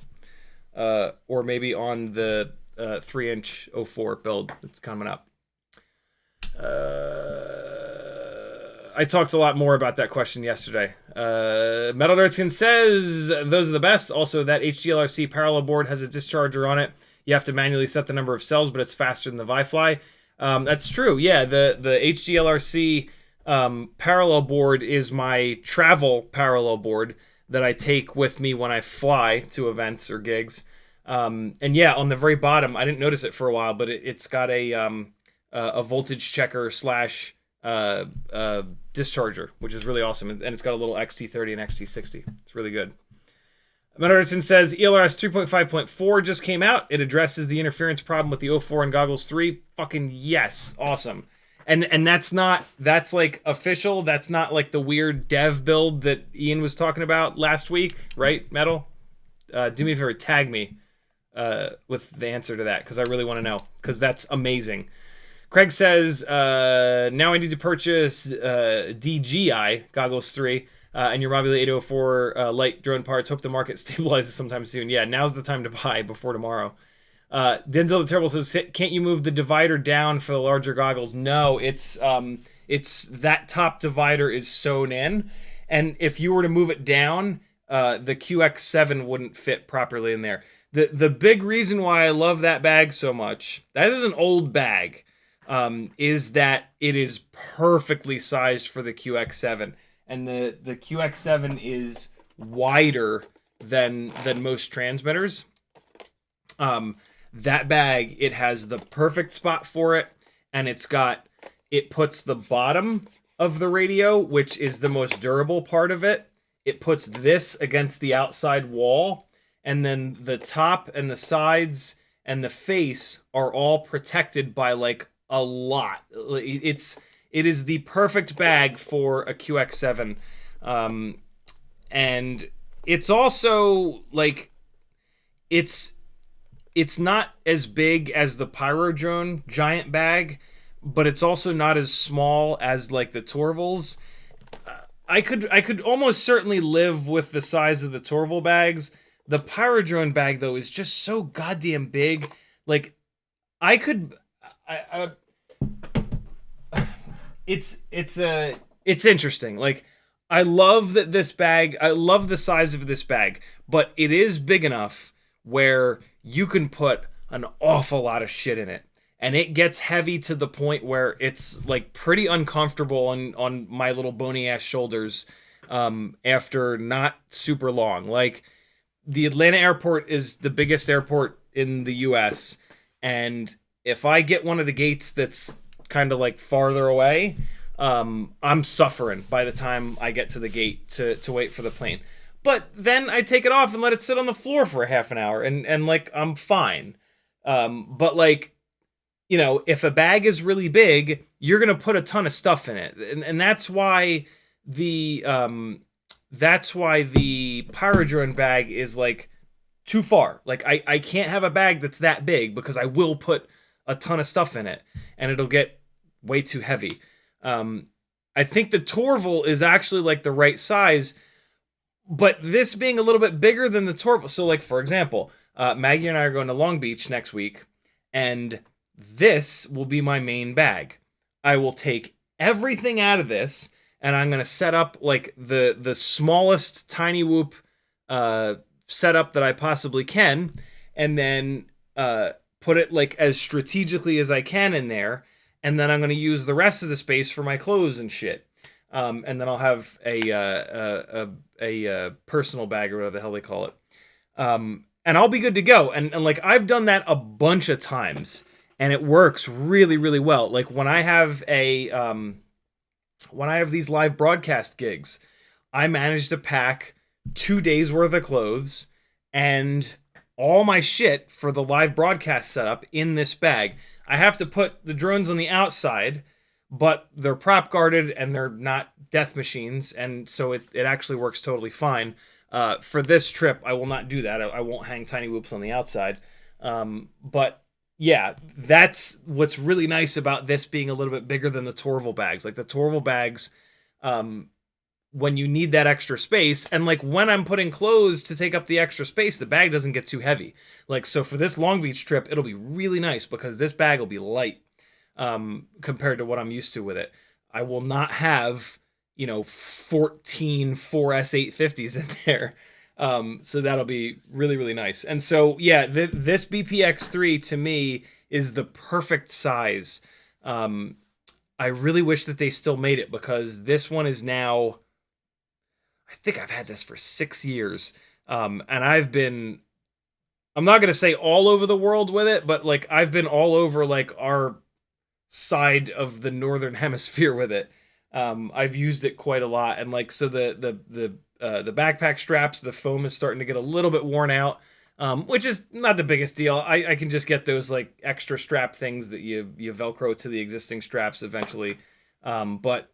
Or maybe on the 3-inch 04 build that's coming up. I talked a lot more about that question yesterday. Metal Dirtskin says, those are the best. Also, that HDLRC parallel board has a discharger on it. You have to manually set the number of cells, but it's faster than the Vifly. That's true. Yeah, the HDLRC parallel board is my travel parallel board that I take with me when I fly to events or gigs. And yeah, on the very bottom, I didn't notice it for a while, but it's got a voltage checker slash discharger, which is really awesome. And it's got a little XT30 and XT60. It's really good. Menardson says, ELRS 3.5.4 just came out. It addresses the interference problem with the 04 and Goggles 3. Fucking yes. Awesome. And that's like official. That's not like the weird dev build that Ian was talking about last week, right, Metal? Do me a favor, tag me with the answer to that, because I really want to know, because that's amazing. Craig says, now I need to purchase DJI Goggles 3 and your Mobula 804 light drone parts. Hope the market stabilizes sometime soon. Yeah, now's the time to buy before tomorrow. Denzel the Terrible says, can't you move the divider down for the larger goggles? No, it's It's that top divider is sewn in, and if you were to move it down, the QX7 wouldn't fit properly in there. The big reason why I love that bag so much, that is an old bag, is that it is perfectly sized for the QX7, and the QX7 is wider than most transmitters. That bag, it has the perfect spot for it, and it puts the bottom of the radio, which is the most durable part of it. It puts this against the outside wall, and then the top and the sides and the face are all protected by like a lot. It is the perfect bag for a QX7, and it's also like it's not as big as the Pyrodrone giant bag, but it's also not as small as like the Torvals. I could almost certainly live with the size of the Torval bags. The Pyrodrone bag though is just so goddamn big. Like it's interesting. Like I love that this bag. I love the size of this bag, but it is big enough where you can put an awful lot of shit in it. And it gets heavy to the point where it's like pretty uncomfortable on my little bony ass shoulders after not super long. Like the Atlanta airport is the biggest airport in the US, and if I get one of the gates that's kind of like farther away, I'm suffering by the time I get to the gate to wait for the plane. But then I take it off and let it sit on the floor for a half an hour, and like I'm fine. But like, you know, if a bag is really big, you're gonna put a ton of stuff in it, and that's why the Pyrodrone bag is like too far. Like I can't have a bag that's that big because I will put a ton of stuff in it, and it'll get way too heavy. I think the Torval is actually like the right size, but this being a little bit bigger than the Torval. So like, for example, Maggie and I are going to Long Beach next week, and this will be my main bag. I will take everything out of this, and I'm going to set up like the smallest Cinewhoop setup that I possibly can, and then put it like as strategically as I can in there, and then I'm going to use the rest of the space for my clothes and shit. And then I'll have a personal bag or whatever the hell they call it. And I'll be good to go. And like I've done that a bunch of times, and it works really, really well. Like when I have these live broadcast gigs, I manage to pack 2 days worth of clothes and all my shit for the live broadcast setup in this bag. I have to put the drones on the outside, but they're prop guarded and they're not death machines, and so it actually works totally fine. For this trip, I will not do that. I won't hang Cinewhoops on the outside. But yeah, that's what's really nice about this being a little bit bigger than the Torval bags. Like the Torval bags, when you need that extra space, and like when I'm putting clothes to take up the extra space, the bag doesn't get too heavy. Like, so for this Long Beach trip, it'll be really nice because this bag will be light compared to what I'm used to with it. I will not have, 14 4S850s in there. So that'll be really, really nice. And so, yeah, this BPX3 to me is the perfect size. I really wish that they still made it because this one is now, I think I've had this for 6 years. And I'm not going to say all over the world with it, but like I've been all over like our side of the Northern Hemisphere with it. I've used it quite a lot. And like, so the backpack straps, the foam is starting to get a little bit worn out, which is not the biggest deal. I can just get those like extra strap things that you Velcro to the existing straps eventually. But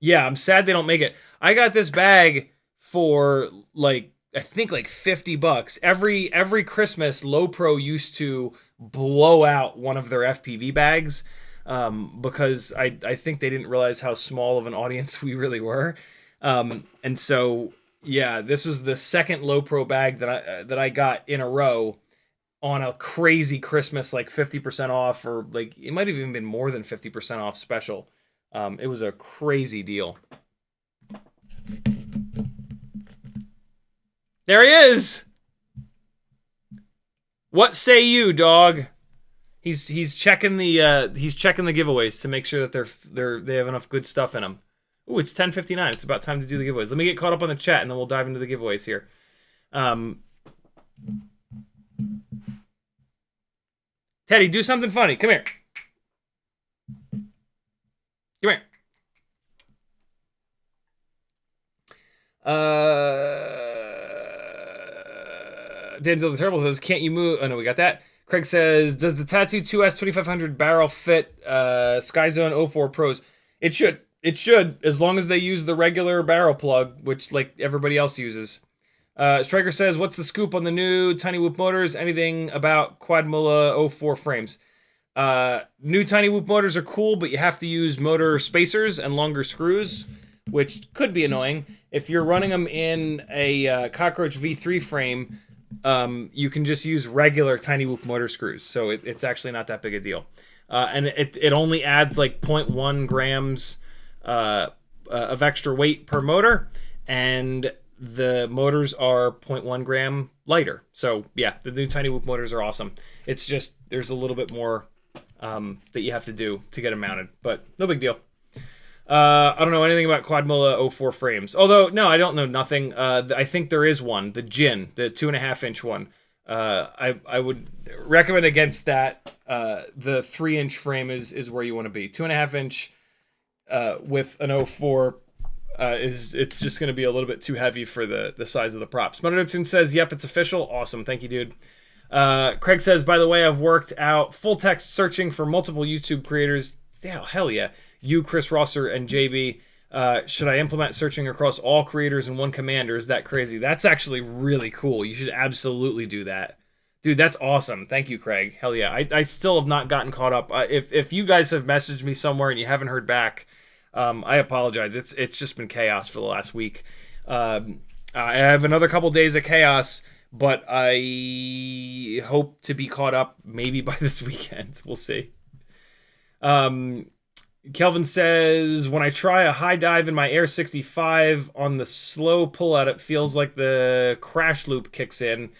yeah, I'm sad they don't make it. I got this bag for like, I think like $50. Every Christmas, Low Pro used to blow out one of their FPV bags, because I think they didn't realize how small of an audience we really were. And so, yeah, this was the second Low Pro bag that I got in a row on a crazy Christmas, like 50% off, or like it might have even been more than 50% off special. It was a crazy deal. There he is. What say you, dog? He's checking the giveaways to make sure that they have enough good stuff in them. Ooh, it's 10:59. It's about time to do the giveaways. Let me get caught up on the chat, and then we'll dive into the giveaways here. Teddy, do something funny. Come here. Come here. Denzel the Terrible says, can't you move? Oh, no, we got that. Craig says, does the Tattu 2S 2500 barrel fit Skyzone 04 Pros? It should. It should, as long as they use the regular barrel plug, which, like, everybody else uses. Striker says, what's the scoop on the new Cinewhoop motors? Anything about Mobula 04 frames? New Cinewhoop motors are cool, but you have to use motor spacers and longer screws, which could be annoying. If you're running them in a Cockroach V3 frame, you can just use regular Cinewhoop motor screws, so it's actually not that big a deal. And it only adds like 0.1 grams of extra weight per motor, and the motors are 0.1 gram lighter. So yeah, the new Cinewhoop motors are awesome. It's just there's a little bit more that you have to do to get them mounted, but no big deal. I don't know anything about Mobula 04 frames. Although, no, I don't know nothing. I think there is one, the Jin, the 2.5-inch one. I would recommend against that. The 3-inch frame is where you want to be. 2.5-inch with an 04 it's just going to be a little bit too heavy for the size of the props. Monotone says, yep, it's official. Awesome. Thank you, dude. Craig says, by the way, I've worked out full text searching for multiple YouTube creators. Yeah, hell yeah. You, Chris Rosser, and JB. Should I implement searching across all creators in one command, or is that crazy? That's actually really cool. You should absolutely do that. Dude, that's awesome. Thank you, Craig. Hell yeah. I still have not gotten caught up. If you guys have messaged me somewhere and you haven't heard back, I apologize. It's just been chaos for the last week. I have another couple days of chaos, but I hope to be caught up maybe by this weekend. We'll see. Kelvin says, when I try a high dive in my Air 65 on the slow pull out, it feels like the crash loop kicks in,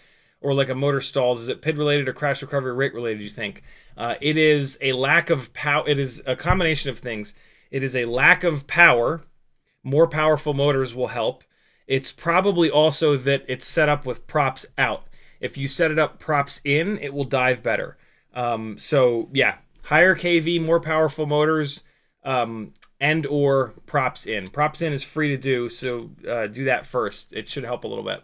or like a motor stalls. Is it PID related or crash recovery rate related, you think? It is a lack of power. It is a combination of things. It is a lack of power. More powerful motors will help. It's probably also that it's set up with props out. If you set it up props in, it will dive better. So yeah, higher KV, more powerful motors, and or props in. Props in is free to do, so do that first. It should help a little bit.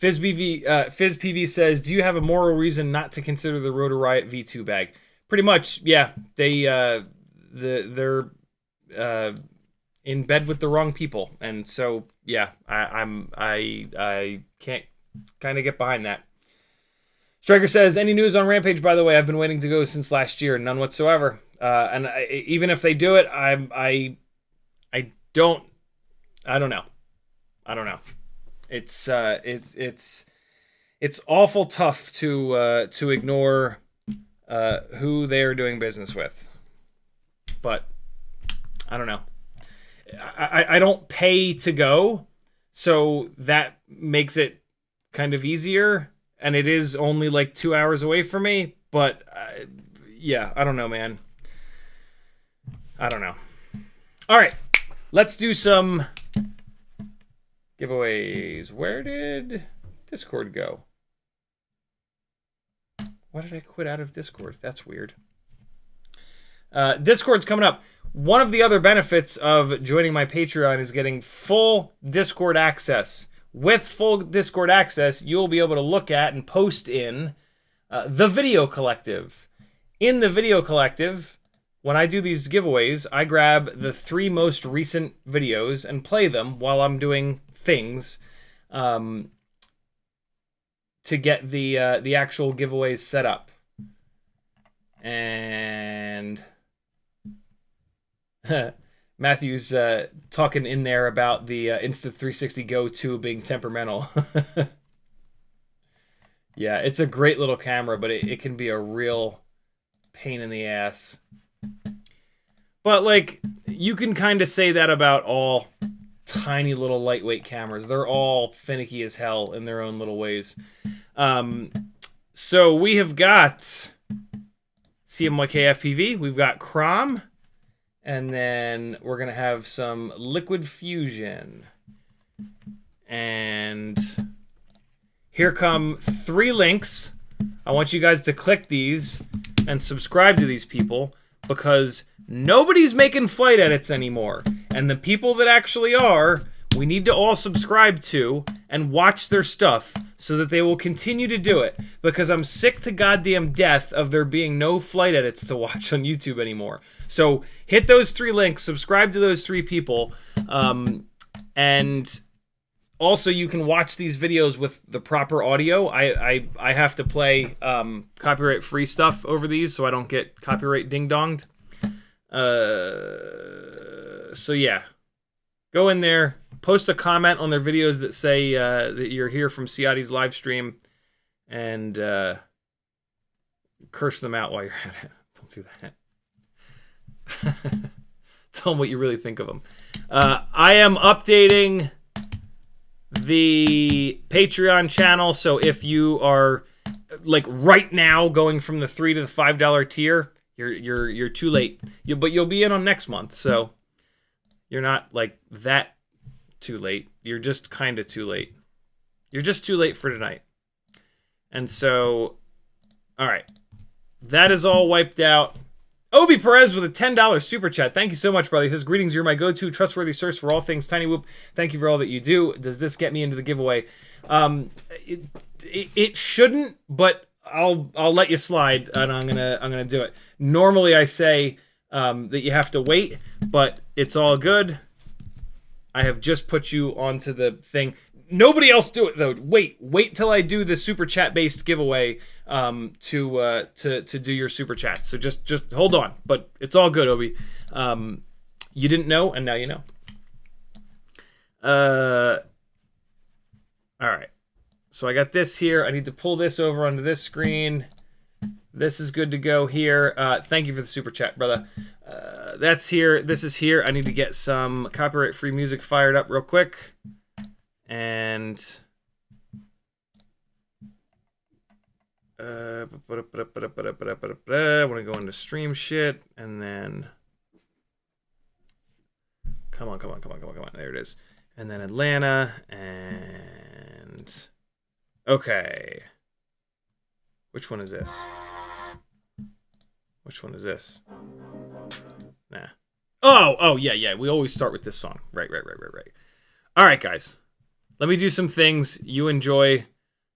FizzPV says, do you have a moral reason not to consider the Rotor Riot V2 bag? Pretty much, yeah. They're in bed with the wrong people, and so yeah, I can't kind of get behind that. Striker says, any news on Rampage? By the way, I've been waiting to go since last year. None whatsoever. And even if they do it, I don't know. It's awful tough to ignore who they are doing business with. But I don't know. I don't pay to go, so that makes it kind of easier. And it is only like 2 hours away from me. But yeah, I don't know, man. I don't know. All right, let's do some giveaways. Where did Discord go? Why did I quit out of Discord? That's weird. Discord's coming up. One of the other benefits of joining my Patreon is getting full Discord access. With full Discord access, you'll be able to look at and post in the Video Collective. In the Video Collective, when I do these giveaways, I grab the 3 most recent videos and play them while I'm doing things to get the actual giveaways set up. And Matthew's talking in there about the Insta360 Go 2 being temperamental. Yeah, it's a great little camera, but it can be a real pain in the ass. But like, you can kind of say that about all tiny little lightweight cameras. They're all finicky as hell in their own little ways. So we have got CiottiFPV, we've got Crom, and then we're gonna have some Liquid Fusion. And here come 3 links. I want you guys to click these and subscribe to these people, because nobody's making flight edits anymore. And the people that actually are, we need to all subscribe to and watch their stuff so that they will continue to do it. Because I'm sick to goddamn death of there being no flight edits to watch on YouTube anymore. So hit those 3 links, subscribe to those 3 people, and also you can watch these videos with the proper audio. I have to play copyright free stuff over these so I don't get copyright ding-donged. So yeah, go in there, post a comment on their videos that say that you're here from Ciotti's live stream, and curse them out while you're at it. Don't do that. Tell them what you really think of them. I am updating the Patreon channel, so if you are like right now going from the $3 to the $5 tier, you're too late. But you'll be in on next month, so you're not like that too late. You're just kind of too late. You're just too late for tonight. And so, all right, that is all wiped out. Obi Perez with a $10 super chat. Thank you so much, brother. He says, greetings, you're my go-to trustworthy source for all things Cinewhoop. Thank you for all that you do. Does this get me into the giveaway? It shouldn't, but I'll let you slide, and I'm gonna do it. Normally I say that you have to wait, but it's all good. I have just put you onto the thing. Nobody else do it though. Wait till I do the super chat based giveaway to do your super chat. So just hold on, but it's all good, Obi. You didn't know, and now you know. All right. So I got this here. I need to pull this over onto this screen. This is good to go here. Thank you for the super chat, brother. That's here. This is here. I need to get some copyright-free music fired up real quick. And I want to go into stream shit, and then come on. There it is. And then Atlanta, and okay. Which one is this? Which one is this? Nah. Oh, yeah. We always start with this song. Right. All right, guys. Let me do some things. You enjoy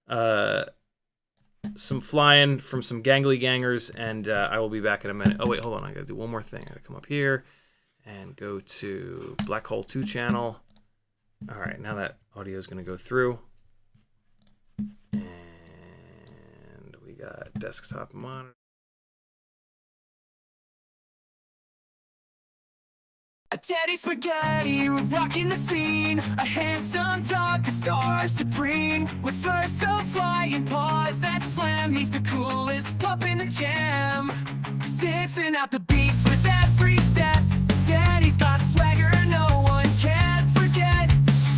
some flying from some gangly gangers, and I will be back in a minute. Oh, wait, hold on. I got to do one more thing. I got to come up here and go to Black Hole 2 channel. All right, now that audio is going to go through. And we got desktop monitor. A daddy spaghetti, rocking the scene. A handsome dog, a star supreme. With first a flying paws that slam. He's the coolest pup in the jam. Sniffing out the beats with every step. Daddy's got swagger no one can forget.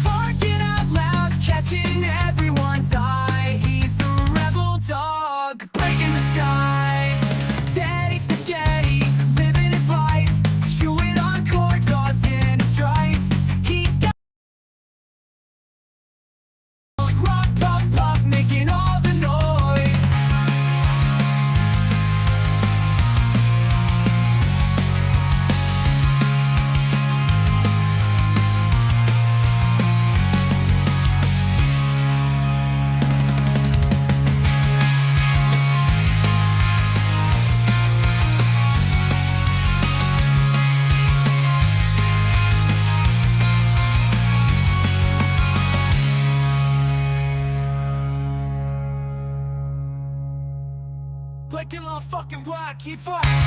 Barking out loud, catching everyone's eye. He's the rebel dog, breaking the sky. Daddy spaghetti, living his life. Chewing on cords, causing strife. He's got rock, pop, making all the noise. Like them on fucking rock, keep up. Stepping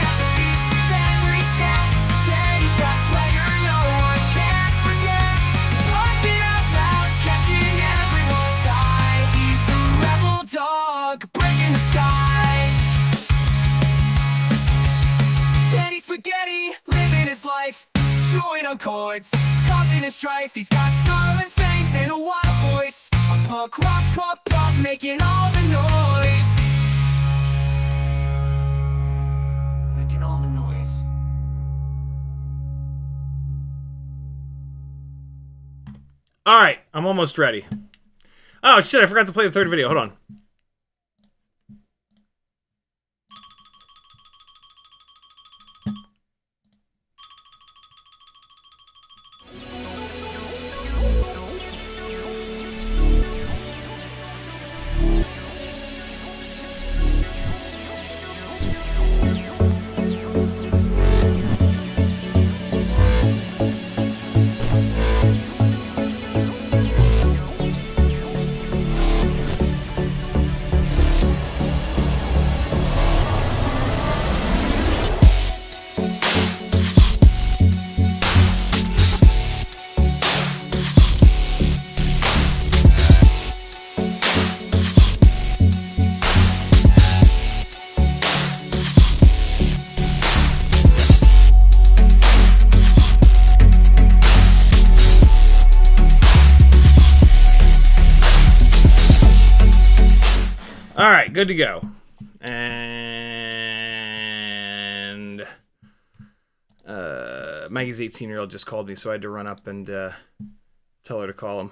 out the beats with every step. Daddy's got swagger no one can forget. Barking out loud, catching everyone's eye. He's the rebel dog, breaking the sky. chewing on chords, causing a strife. He's got snarling fangs and a wild voice. A punk rock pop making all the noise. Making all the noise. All right, I'm almost ready. Oh shit, I forgot to play the third video. Hold on. All right, good to go. And Maggie's 18-year-old just called me, so I had to run up and tell her to call him.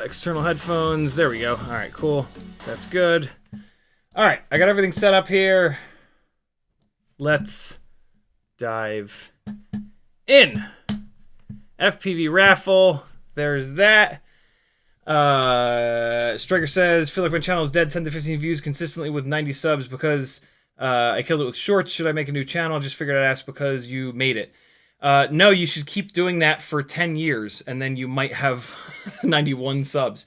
External headphones. There we go. All right, cool. That's good. All right, I got everything set up here. Let's dive in. FPV raffle. There's that. Striker says, feel like my channel is dead, 10 to 15 views consistently with 90 subs because I killed it with shorts. Should I make a new channel? Just figured I'd ask because you made it. No, you should keep doing that for 10 years and then you might have 91 subs.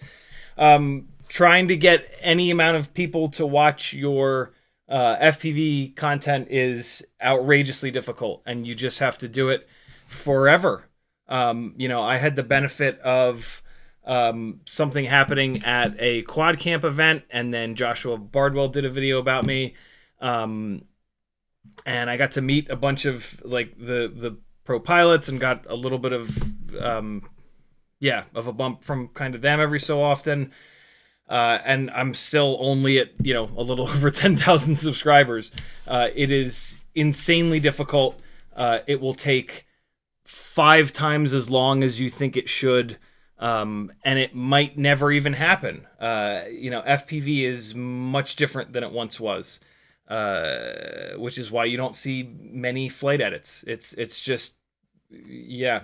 Trying to get any amount of people to watch your FPV content is outrageously difficult and you just have to do it forever. You know, I had the benefit of something happening at a quad camp event, and then Joshua Bardwell did a video about me, and I got to meet a bunch of like the pro pilots and got a little bit of of a bump from kind of them every so often, and I'm still only at, you know, a little over 10,000 subscribers. It is insanely difficult. It will take 5 times as long as you think it should. And it might never even happen. You know, FPV is much different than it once was, which is why you don't see many flight edits. It's just, yeah,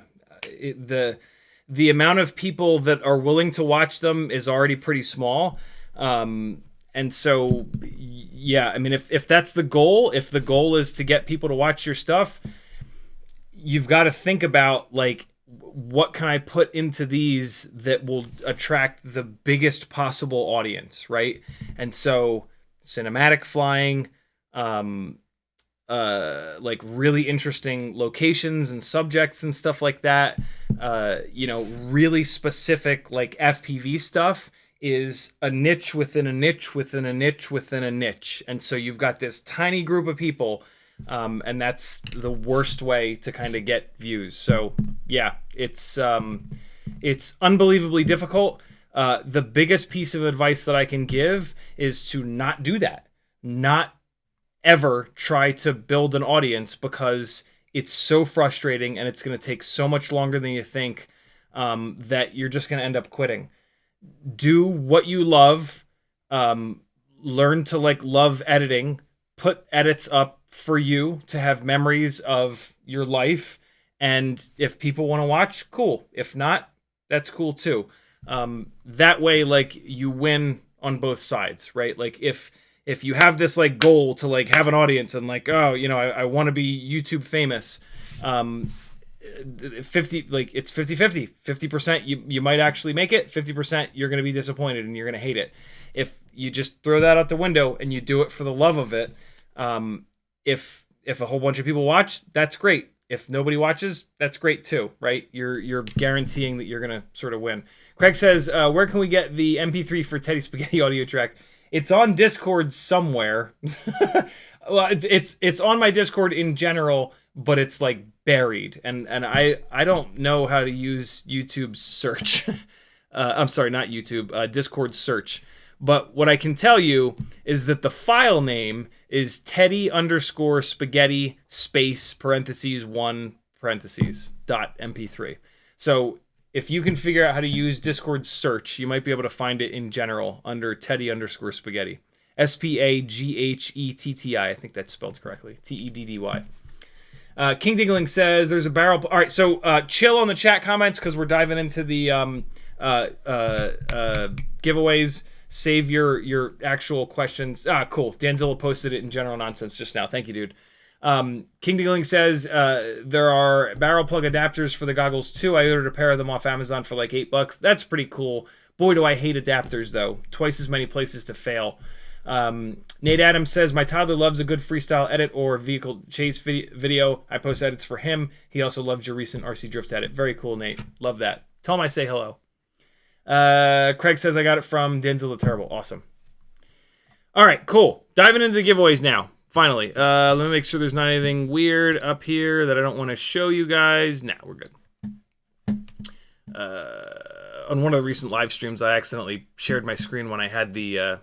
the amount of people that are willing to watch them is already pretty small. And so, yeah, I mean, if that's the goal, if the goal is to get people to watch your stuff, you've got to think about, like, what can I put into these that will attract the biggest possible audience, right? And so cinematic flying, like really interesting locations and subjects and stuff like that, you know, really specific like FPV stuff is a niche within a niche within a niche within a niche. And so you've got this tiny group of people, and that's the worst way to kind of get views. So yeah, it's unbelievably difficult. The biggest piece of advice that I can give is to not do that. Not ever try to build an audience, because it's so frustrating and it's going to take so much longer than you think, that you're just going to end up quitting. Do what you love. Learn to like love editing. Put edits up for you to have memories of your life, and if people want to watch, cool. If not, that's cool too. That way, like, you win on both sides, right? Like, if you have this like goal to like have an audience and like, oh, you know, I want to be YouTube famous, 50, like, it's 50-50. 50% you might actually make it, 50% you're going to be disappointed and you're going to hate it. If you just throw that out the window and you do it for the love of it, if a whole bunch of people watch, that's great. If nobody watches, that's great too, right? You're guaranteeing that you're gonna sort of win. Craig says, where can we get the MP3 for Teddy Spaghetti audio track? It's on Discord somewhere. Well, it's on my Discord in general. but it's like buried, and I don't know how to use YouTube's search. I'm sorry, not YouTube, Discord search. But what I can tell you is that the file name is teddy_spaghetti space parentheses 1 parentheses .mp3. So if you can figure out how to use Discord search, you might be able to find it in general under teddy_spaghetti. SPAGHETTI. I think that's spelled correctly. TEDDY. King Dingling says there's a barrel. All right, so chill on the chat comments because we're diving into the giveaways. Save your actual questions. Cool. Danzilla posted it in general nonsense just now. Thank you, dude. King Dingling says there are barrel plug adapters for the goggles too. I ordered a pair of them off Amazon for like $8. That's pretty cool. Boy, do I hate adapters though. Twice as many places to fail. Nate Adams says my toddler loves a good freestyle edit or vehicle chase video. I post edits for him. He also loved your recent RC drift edit. Very cool, Nate. Love that. Tell him I say hello. Craig says I got it from Denzel the Terrible. Awesome. All right, cool. Diving into the giveaways now. Finally, let me make sure there's not anything weird up here that I don't want to show you guys. Nah, we're good. On one of the recent live streams, I accidentally shared my screen when I had the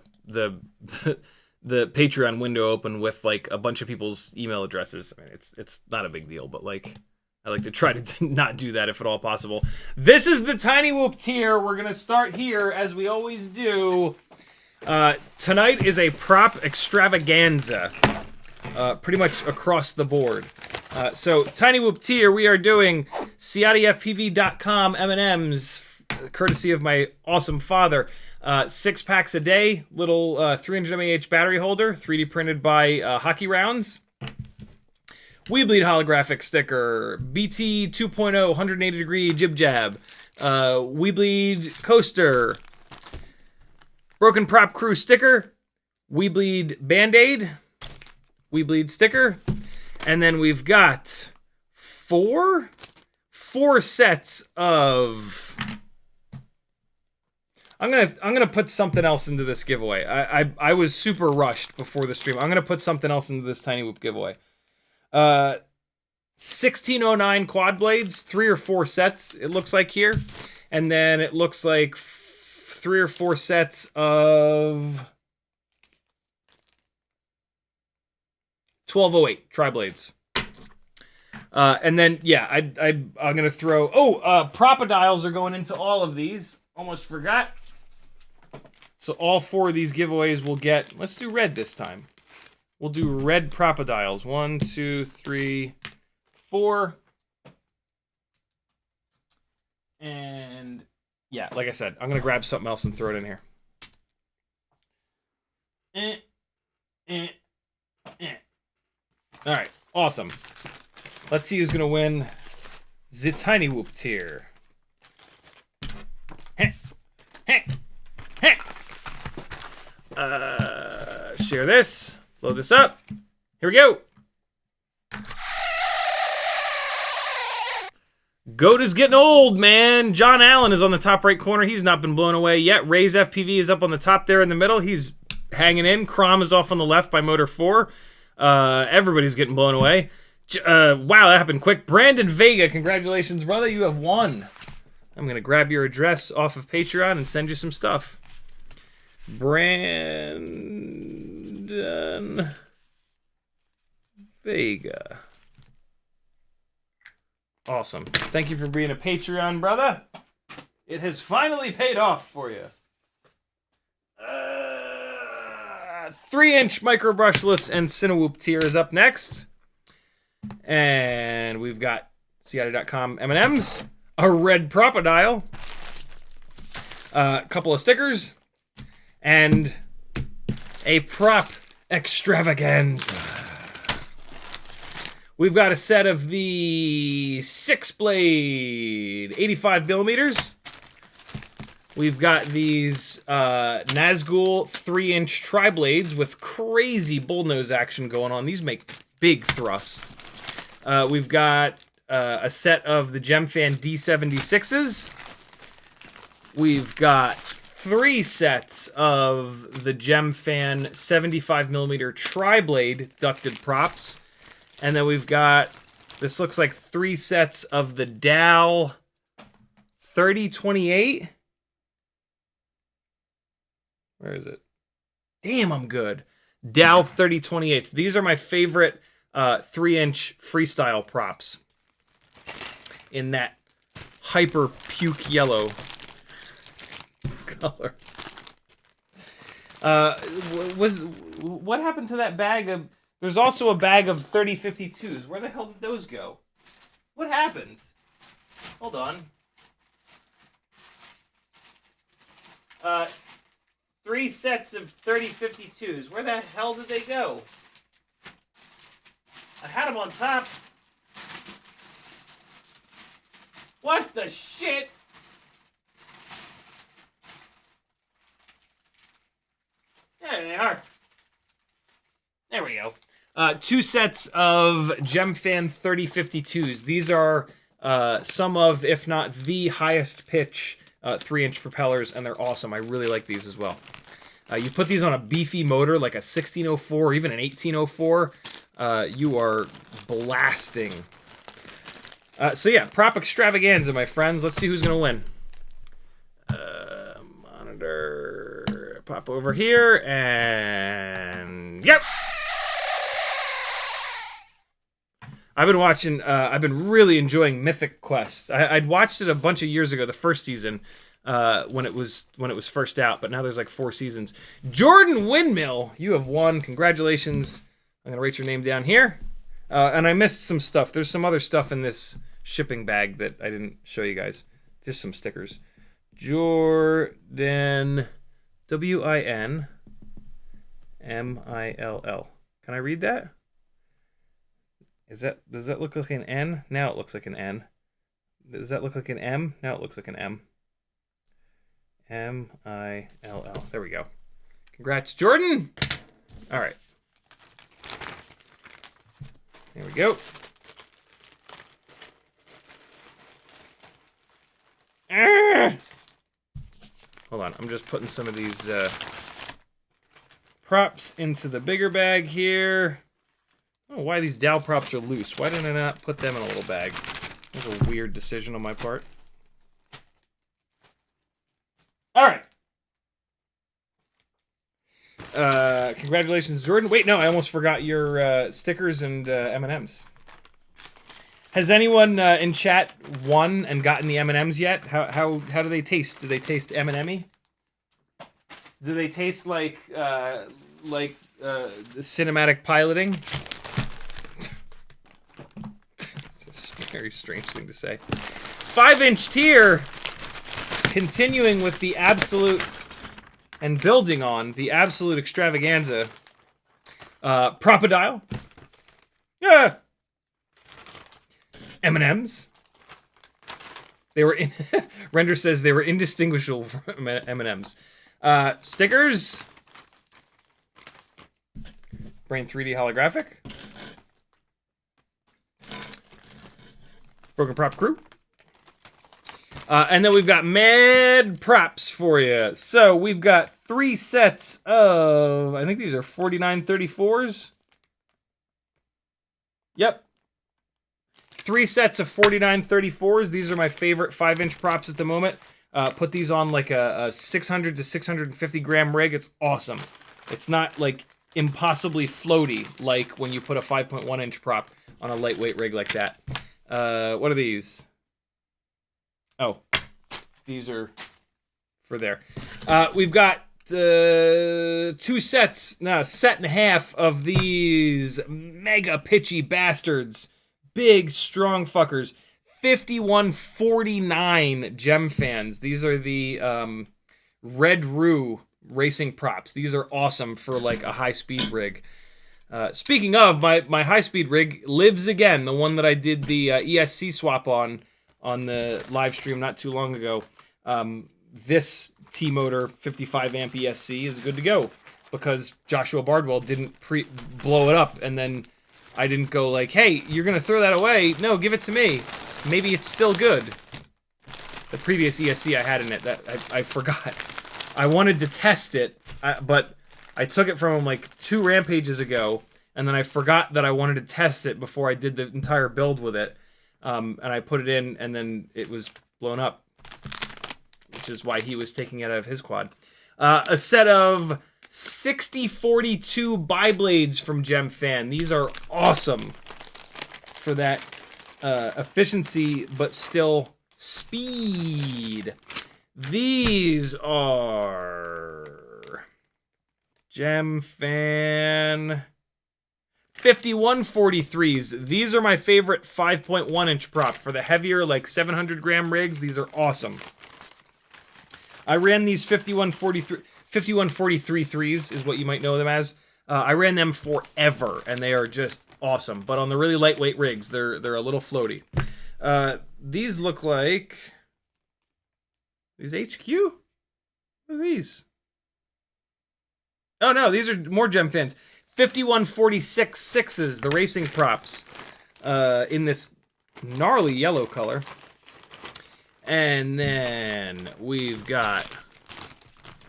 Patreon window open with like a bunch of people's email addresses. I mean, it's not a big deal, but like I like to try to not do that if at all possible. This is the Cinewhoop tier. We're gonna start here as we always do. Tonight is a prop extravaganza, pretty much across the board. So Cinewhoop tier, we are doing CiottiFPV.com M&Ms, courtesy of my awesome father. 6 packs a day, little 300 mAh battery holder, 3D printed by Hockey Rounds. We Bleed holographic sticker, BT 2.0 180 degree jib jab. We Bleed coaster. Broken Prop Crew sticker. We Bleed Band-Aid. We Bleed sticker. And then we've got four sets of... I'm gonna put something else into this giveaway. I was super rushed before the stream. I'm gonna put something else into this Cinewhoop giveaway. 1609 quad blades, 3 or 4 sets. It looks like here, and then it looks like 3 or 4 sets of 1208 tri blades. And then yeah, I'm gonna throw. Propodials are going into all of these. Almost forgot. So all 4 of these giveaways will get. Let's do red this time. We'll do red propodials. 1, 2, 3, 4. And yeah, like I said, I'm gonna grab something else and throw it in here. All right, awesome. Let's see who's gonna win the Cinewhoop tier. Share this. Load this up. Here we go. Goat is getting old, man. John Allen is on the top right corner. He's not been blown away yet. Ray's FPV is up on the top there in the middle. He's hanging in. Crom is off on the left by Motor 4. Everybody's getting blown away. Wow, that happened quick. Brandon Vega, congratulations, brother. You have won. I'm going to grab your address off of Patreon and send you some stuff. Brandon Vega. Awesome. Thank you for being a Patreon, brother. It has finally paid off for you. 3-inch micro brushless and Cinewhoop tier is up next. And we've got Ciotti.com M&Ms, a red propodial, a couple of stickers, and a prop extravaganza. We've got a set of the 6-blade 85 millimeters. We've got these Nazgul 3-inch tri-blades with crazy bullnose action going on. These make big thrusts. We've got a set of the Gemfan D76s. We've got 3 sets of the Gemfan 75mm tri-blade ducted props. And then we've got This looks like 3 sets of the Dal 3028. Where is it? Damn, I'm good. Dal 3028s. These are my favorite 3-inch freestyle props in that hyper puke yellow color. What happened to that bag of... There's also a bag of 3052s. Where the hell did those go? What happened? Hold on. 3 sets of 3052s. Where the hell did they go? I had them on top. What the shit? There they are. There we go. 2 sets of GemFan 3052s. These are some of, if not the highest pitch 3-inch propellers, and they're awesome. I really like these as well. You put these on a beefy motor like a 1604 or even an 1804, you are blasting. So yeah, prop extravaganza, my friends. Let's see who's going to win. Monitor. Pop over here, and... Yep! I've been watching, I've been really enjoying Mythic Quest. I'd watched it a bunch of years ago, the first season, when it was first out, but now there's like 4 seasons. Jordan Windmill, you have won. Congratulations. I'm going to write your name down here. And I missed some stuff. There's some other stuff in this shipping bag that I didn't show you guys. Just some stickers. Jordan, W-I-N-M-I-L-L. Can I read that? Does that look like an N? Now it looks like an N. Does that look like an M? Now it looks like an M. M-I-L-L. There we go. Congrats, Jordan! All right. There we go. Ah! Hold on. I'm just putting some of these props into the bigger bag here. I don't know why these Dal props are loose. Why did I not put them in a little bag? That was a weird decision on my part. All right. Congratulations, Jordan. Wait, no, I almost forgot your stickers and M&Ms. Has anyone in chat won and gotten the M&Ms yet? How do they taste? Do they taste M&M-y? Do they taste like the cinematic piloting? It's a very strange thing to say. 5-inch tier, continuing with the absolute and building on the absolute extravaganza. Propodile. Yeah. M&Ms. They were in. Render says they were indistinguishable from M&Ms. Stickers. Brain 3D holographic. Broken Prop Crew. And then we've got mad props for you. So we've got 3 sets of, I think these are 4934s. Yep. 3 sets of 4934s. These are my favorite 5-inch props at the moment. Put these on like a 600 to 650 gram rig. It's awesome. It's not like impossibly floaty like when you put a 5.1 inch prop on a lightweight rig like that. What are these? Oh, these are for there. We've got 2 sets, no, set and a half of these mega pitchy bastards. Big, strong fuckers. 5149 Gem Fans. These are the Red Roo racing props. These are awesome for like a high-speed rig. Speaking of, my high-speed rig lives again. The one that I did the ESC swap on the live stream not too long ago. This T-Motor 55 amp ESC is good to go because Joshua Bardwell didn't blow it up, and then I didn't go like, hey, you're going to throw that away. No, give it to me. Maybe it's still good. The previous ESC I had in it, that I forgot. I wanted to test it, but I took it from him like 2 Rampages ago, and then I forgot that I wanted to test it before I did the entire build with it. And I put it in, and then it was blown up, which is why he was taking it out of his quad. A set of 6042 bi-blades from GemFan. These are awesome for that efficiency, but still speed. These are GemFan 5143s. These are my favorite 5.1 inch prop for the heavier, like 700 gram rigs. These are awesome. I ran these 5143 threes is what you might know them as. I ran them forever, and they are just awesome. But on the really lightweight rigs, they're a little floaty. These look like these HQ. What are these? Oh no, these are more GemFans. 5146 sixes, the racing props, in this gnarly yellow color. And then we've got.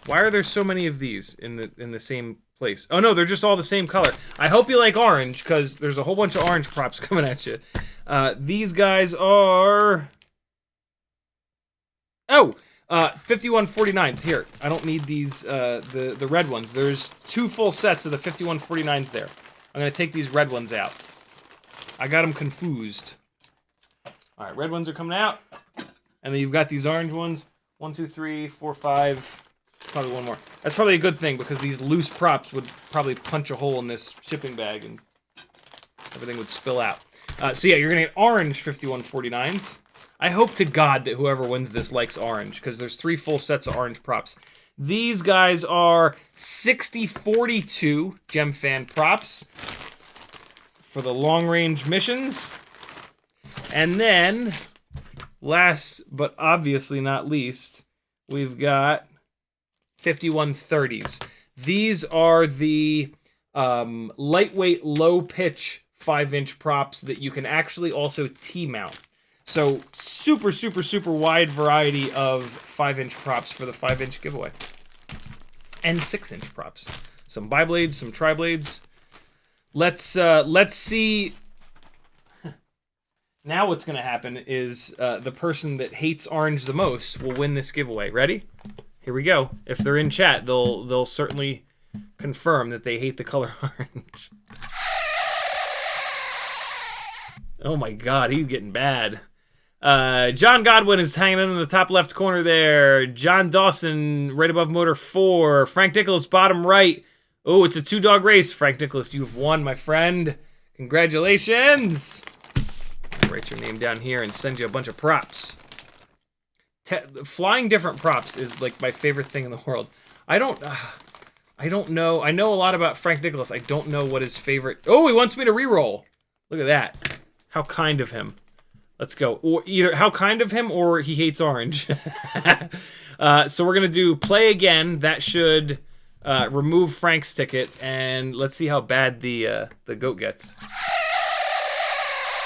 Why are there so many of these in the same place? Oh no, they're just all the same color. I hope you like orange, because there's a whole bunch of orange props coming at you. These guys are 5149s. Here, I don't need these the red ones. There's 2 full sets of the 5149s there. I'm gonna take these red ones out. I got them confused. All right, red ones are coming out, and then you've got these orange ones. 1, 2, 3, 4, 5. Probably one more. That's probably a good thing, because these loose props would probably punch a hole in this shipping bag and everything would spill out. So yeah, you're gonna get orange 5149s. I hope to God that whoever wins this likes orange, because there's 3 full sets of orange props. These guys are 6042 GemFan props for the long-range missions. And then, last but obviously not least, we've got 5130s. These are the lightweight, low-pitch 5-inch props that you can actually also T-mount. So super, super, super wide variety of 5-inch props for the 5-inch giveaway. And 6-inch props. Some bi-blades, some tri-blades. Let's see. Now what's going to happen is the person that hates orange the most will win this giveaway. Ready? Here we go. If they're in chat, they'll certainly confirm that they hate the color orange. Oh my God, he's getting bad. John Godwin is hanging in the top left corner there. John Dawson right above motor 4. Frank Nicholas bottom right. Oh, it's a 2-dog race. Frank Nicholas, you've won, my friend. Congratulations. I'll write your name down here and send you a bunch of props. Flying different props is like my favorite thing in the world. I don't know. I know a lot about Frank Nicholas. I don't know what his favorite. Oh, he wants me to re-roll. Look at that. How kind of him. Let's go. Or either how kind of him or he hates orange. So we're going to do play again. That should remove Frank's ticket. And let's see how bad the goat gets.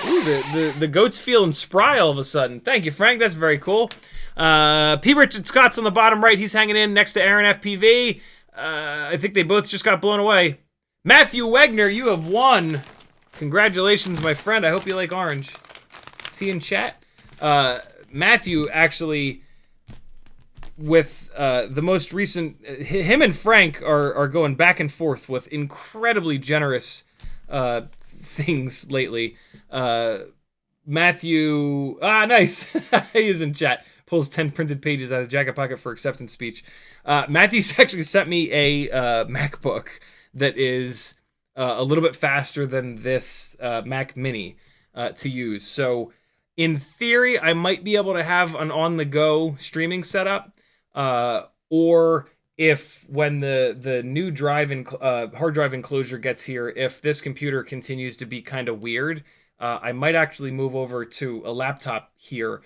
Ooh, the goat's feeling spry all of a sudden. Thank you, Frank. That's very cool. P. Richard Scott's on the bottom right. He's hanging in next to Aaron FPV. I think they both just got blown away. Matthew Wegner, you have won. Congratulations, my friend. I hope you like orange. Is he in chat? Matthew, actually, with the most recent... him and Frank are going back and forth with incredibly generous things lately. Matthew... nice. He is in chat. Pulls 10 printed pages out of jacket pocket for acceptance speech. Matthew's actually sent me a MacBook that is a little bit faster than this Mac Mini to use. So in theory, I might be able to have an on-the-go streaming setup, or if when the new drive and hard drive enclosure gets here, if this computer continues to be kind of weird, I might actually move over to a laptop here.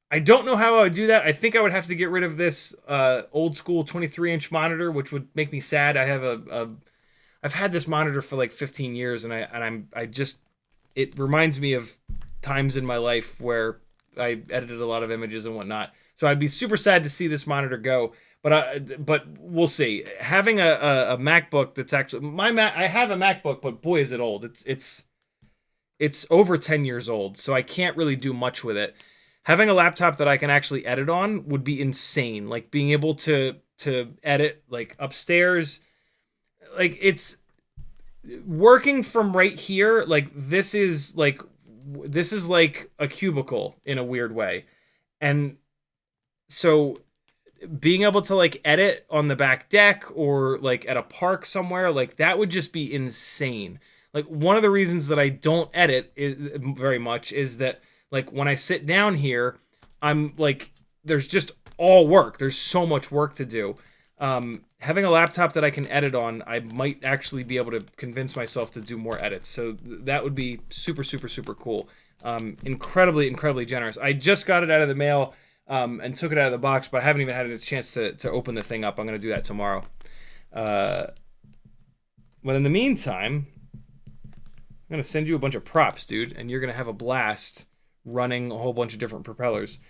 I don't know how I would do that. I think I would have to get rid of this old school 23-inch monitor, which would make me sad. I have I've had this monitor for like 15 years, and it reminds me of times in my life where I edited a lot of images and whatnot. So I'd be super sad to see this monitor go, but we'll see. Having a MacBook that's actually I have a MacBook, but boy is it old. It's over 10 years old, so I can't really do much with it. Having a laptop that I can actually edit on would be insane. Like being able to edit like upstairs, like it's working from right here. Like this is like a cubicle in a weird way. And so being able to like edit on the back deck or like at a park somewhere, like that would just be insane. Like one of the reasons that I don't edit very much is that like when I sit down here, I'm like, there's just all work. There's so much work to do. Having a laptop that I can edit on, I might actually be able to convince myself to do more edits. So that would be super, super, super cool. Incredibly, incredibly generous. I just got it out of the mail and took it out of the box, but I haven't even had a chance to open the thing up. I'm going to do that tomorrow. But in the meantime, I'm going to send you a bunch of props, dude, and you're going to have a blast running a whole bunch of different propellers.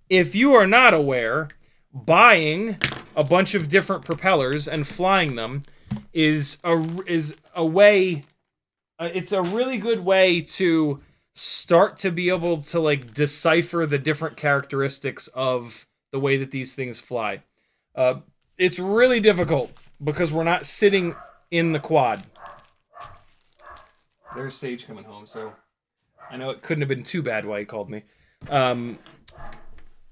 If you are not aware, buying a bunch of different propellers and flying them is a way. It's a really good way to start to be able to like decipher the different characteristics of the way that these things fly. It's really difficult because we're not sitting in the quad. There's Sage coming home, so I know it couldn't have been too bad why he called me.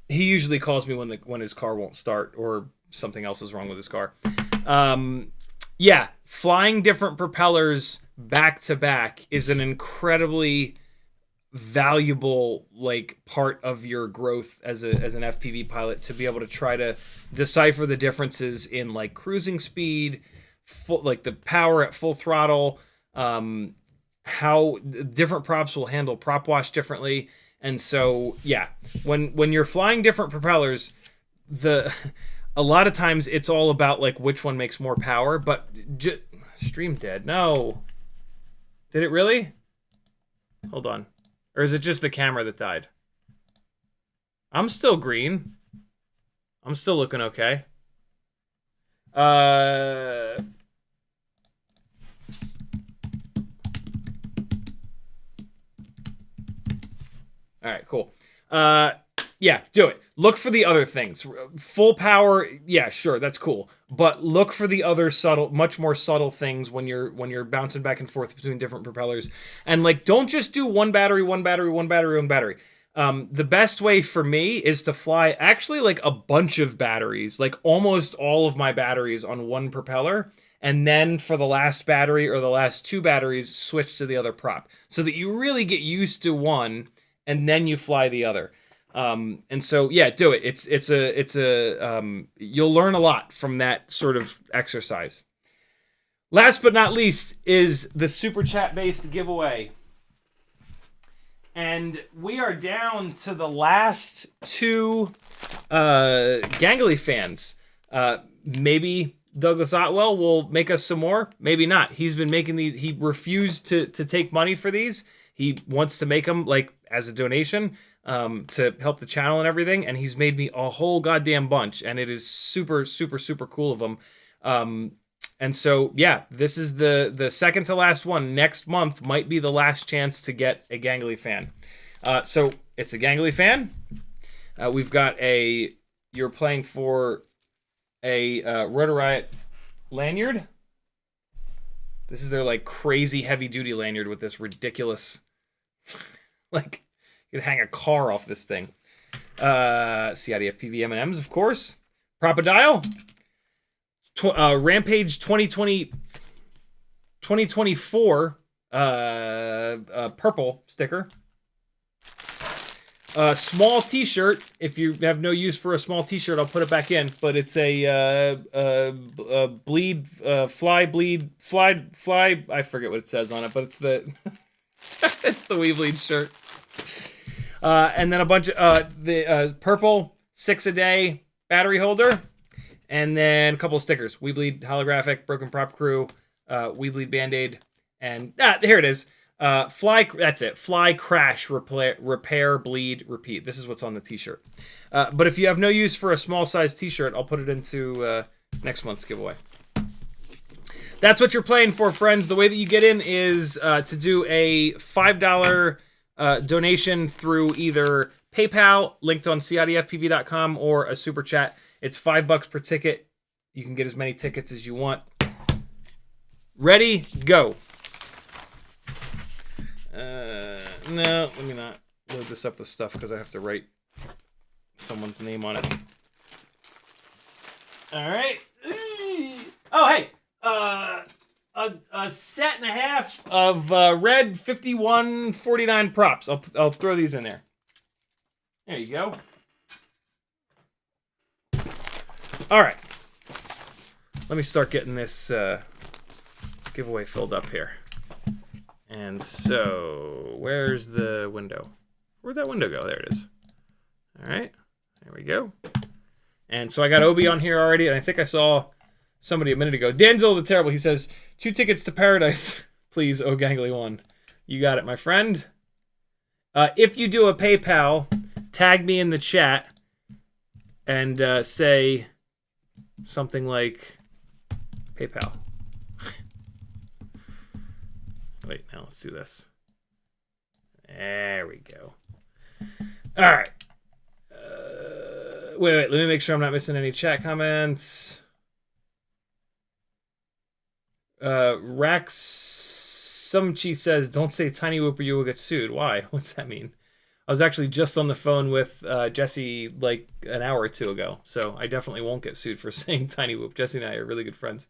He usually calls me when his car won't start or something else is wrong with his car. Yeah, flying different propellers back to back is an incredibly valuable like part of your growth as an FPV pilot, to be able to try to decipher the differences in like cruising speed, like the power at full throttle, how different props will handle prop wash differently. And so, yeah, when you're flying different propellers, a lot of times it's all about like which one makes more power. But stream dead. No, did it really? Hold on, or is it just the camera that died? I'm still green. I'm still looking okay. All right, cool. Yeah, do it. Look for the other things. Full power, yeah, sure, that's cool. But look for the other subtle, much more subtle things when you're bouncing back and forth between different propellers. And like, don't just do one battery, one battery, one battery, one battery. The best way for me is to fly actually like a bunch of batteries, like almost all of my batteries on one propeller. And then for the last battery or the last two batteries, switch to the other prop, so that you really get used to one and then you fly the other. And so, yeah, do it. It's a you'll learn a lot from that sort of exercise. Last but not least is the super chat based giveaway. And we are down to the last two Gangly fans. Maybe Douglas Otwell will make us some more. Maybe not. He's been making these. He refused to take money for these. He wants to make them like as a donation to help the channel and everything. And he's made me a whole goddamn bunch. And it is super, super, super cool of him. And so, yeah, this is the second to last one. Next month might be the last chance to get a Gangly fan. So it's a Gangly fan. We've got you're playing for a Rotor Riot lanyard. This is their like crazy heavy duty lanyard with this ridiculous, like you could hang a car off this thing. CiottiFPV M&Ms, of course. Propodial. Rampage 2024 purple sticker. Small t-shirt. If you have no use for a small t-shirt, I'll put it back in. But it's a fly. I forget what it says on it, but it's the it's the Weebleed shirt. And then a bunch of the purple 6 a day battery holder, and then a couple of stickers: Weebleed holographic, broken prop crew, Weebleed band-aid, and here it is. Fly, that's it. Fly, crash, repair, bleed, repeat. This is what's on the t-shirt. But if you have no use for a small size t-shirt, I'll put it into next month's giveaway. That's what you're playing for, friends. The way that you get in is to do a $5 donation through either PayPal, linked on CiottiFPV.com, or a super chat. It's $5 per ticket. You can get as many tickets as you want. Ready, go. No, let me not load this up with stuff because I have to write someone's name on it. All right. Oh, hey. A set and a half of red 5149 props. I'll throw these in there. There you go. All right. Let me start getting this giveaway filled up here. And so, where's the window? Where'd that window go? There it is. All right. There we go. And so I got Obi on here already, and I think I saw somebody a minute ago. Denzel the Terrible, he says, 2 tickets to paradise. Please, oh gangly one. You got it, my friend. If you do a PayPal, tag me in the chat and say something like PayPal. Wait, now let's do this. There we go. All right. Wait, let me make sure I'm not missing any chat comments. Rax Sumchi says, don't say tiny whoop or you will get sued. Why? What's that mean? I was actually just on the phone with Jesse like an hour or two ago, so I definitely won't get sued for saying tiny whoop. Jesse and I are really good friends.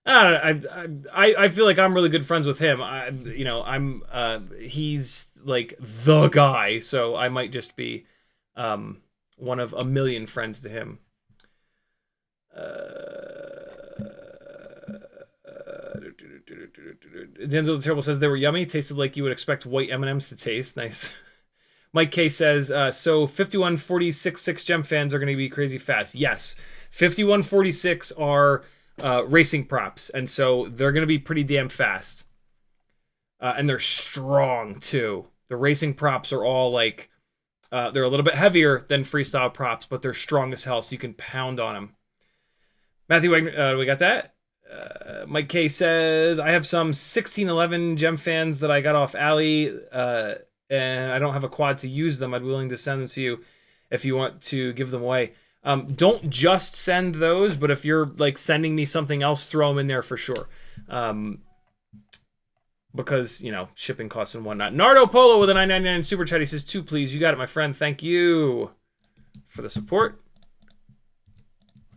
I feel like I'm really good friends with him. He's like the guy, so I might just be one of a million friends to him. Denzel the Terrible says they were yummy, tasted like you would expect white M&Ms to taste. Nice. Mike K says, so 5146 Gem fans are going to be crazy fast. Yes, 5146 are racing props, and so they're going to be pretty damn fast. And they're strong, too. The racing props are all like, they're a little bit heavier than freestyle props, but they're strong as hell, so you can pound on them. Matthew Wagner, we got that? Mike K says, I have some 1611 Gem fans that I got off Ali, and I don't have a quad to use them. I'd be willing to send them to you if you want to give them away. Don't just send those, but if you're like sending me something else, throw them in there for sure. Because, you know, shipping costs and whatnot. Nardo Polo with a $9.99 super chat. He says, 2, please. You got it, my friend. Thank you for the support.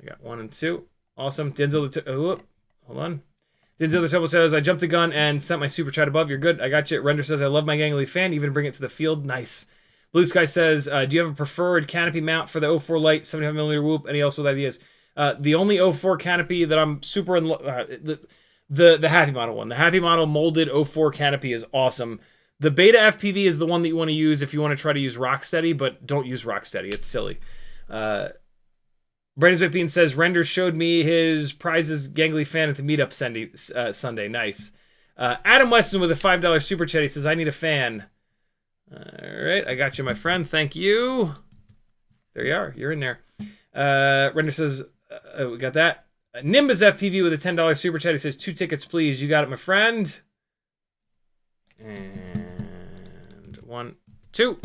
We got 1 and 2. Awesome. Denzel, hold on. Denzel the Trouble says, I jumped the gun and sent my super chat above. You're good. I got you. Render says, I love my gangly fan. Even bring it to the field. Nice. Blue Sky says, do you have a preferred canopy mount for the 04 Lite 75mm whoop? Any else with ideas? The only 04 canopy that I'm super in the Happy Model one. The Happy Model molded 04 canopy is awesome. The Beta FPV is the one that you want to use if you want to try to use Rocksteady, but don't use Rocksteady. It's silly. Brandon Bean says, Render showed me his prizes gangly fan at the meetup Sunday. Nice. Adam Weston with a $5 super chat. He says, I need a fan. All right, I got you, my friend. Thank you. There you are. You're in there. Render says, we got that. Nimbus FPV with a $10 super chat. He says, 2 tickets, please. You got it, my friend. And 1, 2.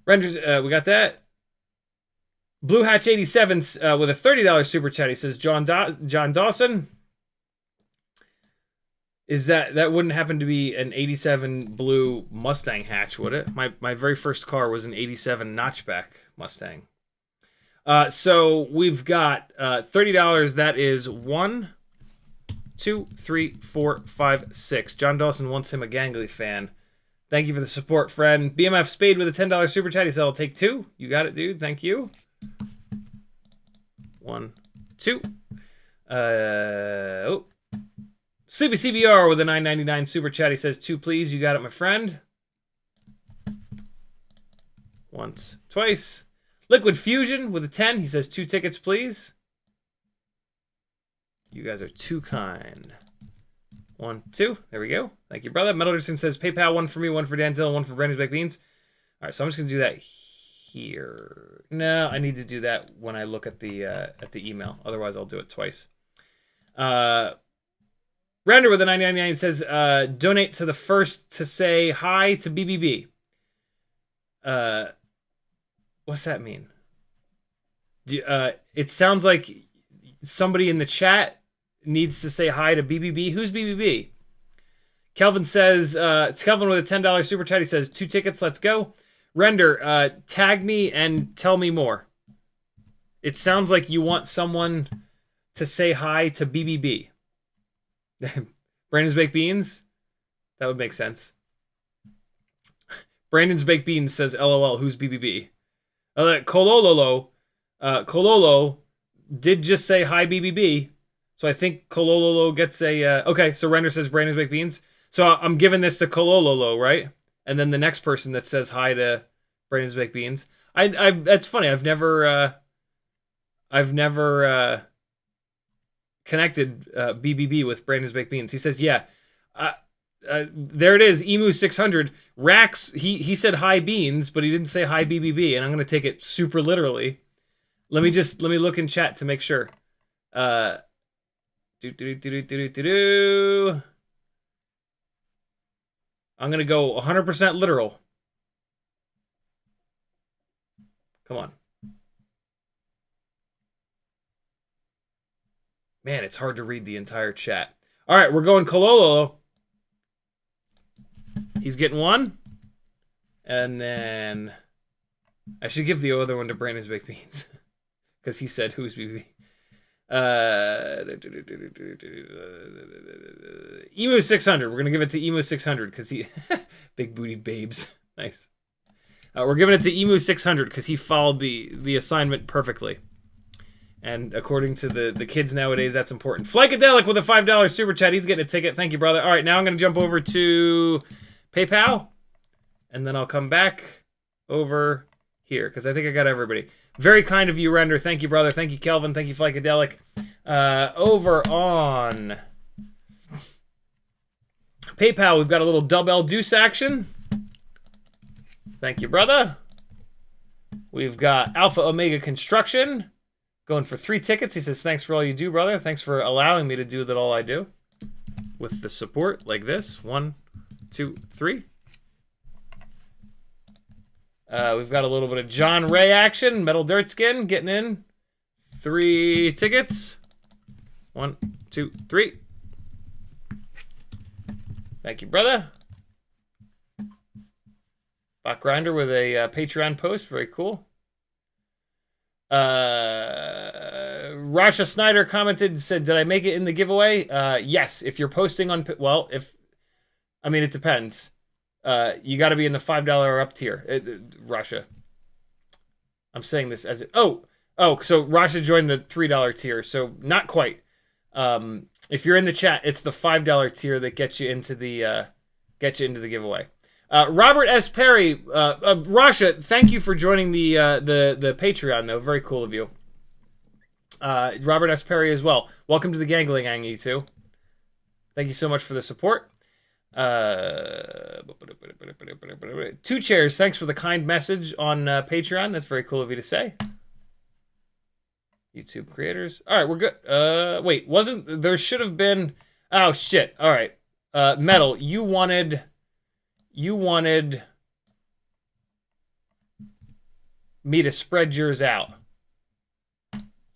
Renders, we got that. Blue Hatch 87 with a $30 super chat. He says, John Dawson. Is that wouldn't happen to be an 87 blue Mustang hatch, would it? My very first car was an 87 notchback Mustang. So we've got $30. That is 1, 2, 3, 4, 5, 6. John Dawson wants him a gangly fan. Thank you for the support, friend. BMF Spade with a $10 super chat. He said, I'll take 2. You got it, dude. Thank you. 1, 2. Sleepy CBR with a $9.99 super chat. He says, 2, please. You got it, my friend. Once, twice. Liquid Fusion with a 10. He says, 2 tickets, please. You guys are too kind. 1, 2. There we go. Thank you, brother. Metal Anderson says PayPal, 1 for me, 1 for Danzilla, 1 for Brandon's Baked Beans. All right, so I'm just gonna do that here. No, I need to do that when I look at the email. Otherwise, I'll do it twice. Render with a 999 says donate to the first to say hi to BBB. What's that mean? It sounds like somebody in the chat needs to say hi to BBB. Who's BBB? Kelvin says, it's Kelvin with a $10 super chat. He says, 2 tickets, let's go. Render, tag me and tell me more. It sounds like you want someone to say hi to BBB. Brandon's Baked Beans? That would make sense. Brandon's Baked Beans says, LOL, who's BBB? Kolololo did just say hi BBB. So I think Kolololo gets a... okay, so Render says Brandon's Baked Beans. So I'm giving this to Kolololo, right? And then the next person that says hi to Brandon's Baked Beans. That's funny. I've never connected BBB with Brandon's Baked Beans. He says, yeah. There it is, Emu600. Rax, he said hi Beans, but he didn't say hi BBB, and I'm going to take it super literally. Let me look in chat to make sure. I'm going to go 100% literal. Come on. Man, it's hard to read the entire chat. All right, we're going Kololo. He's getting 1. And then I should give the other one to Brandon's Baked Beans. Because he said, who's BB? Emu600. We're going to give it to Emu600 because he... Big booty babes. Nice. We're giving it to Emu600 because he followed the assignment perfectly. And according to the kids nowadays, that's important. Flankadelic with a $5 super chat. He's getting a ticket. Thank you, brother. All right, now I'm going to jump over to PayPal. And then I'll come back over here because I think I got everybody. Very kind of you, Render. Thank you, brother. Thank you, Kelvin. Thank you, Flankadelic. Over on PayPal, we've got a little double deuce action. Thank you, brother. We've got Alpha Omega Construction. Going for 3 tickets. He says, thanks for all you do, brother. Thanks for allowing me to do that all I do. With the support like this. 1, 2, 3. We've got a little bit of John Ray action. Metal Dirt Skin getting in. 3 tickets. 1, 2, 3. Thank you, brother. Bot Grinder with a Patreon post. Very cool. Rasha Snyder commented, said, did I make it in the giveaway? Yes, if you're posting on, well, it depends. You got to be in the $5 or up tier, Rasha. I'm saying this as so Rasha joined the $3 tier, so not quite. If you're in the chat, it's the $5 tier that gets you into the giveaway. Robert S. Perry, Rasha, thank you for joining the Patreon, though. Very cool of you. Robert S. Perry as well. Welcome to the Gangling Gang, you two. Thank you so much for the support. 2 Chairs, thanks for the kind message on Patreon. That's very cool of you to say. YouTube creators. All right, we're good. Wait, there should have been... Oh, shit. All right. Metal, you wanted me to spread yours out.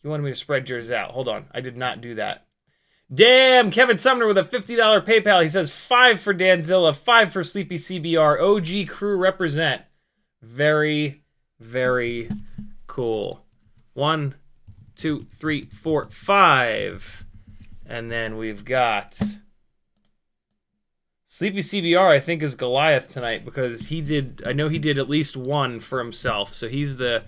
You wanted me to spread yours out. Hold on. I did not do that. Damn, Kevin Sumner with a $50 PayPal. He says 5 for Danzilla, 5 for Sleepy CBR. OG crew represent. Very, very cool. 1, 2, 3, 4, 5. And then we've got... Sleepy CBR, I think, is Goliath tonight because I know he did at least 1 for himself. So he's the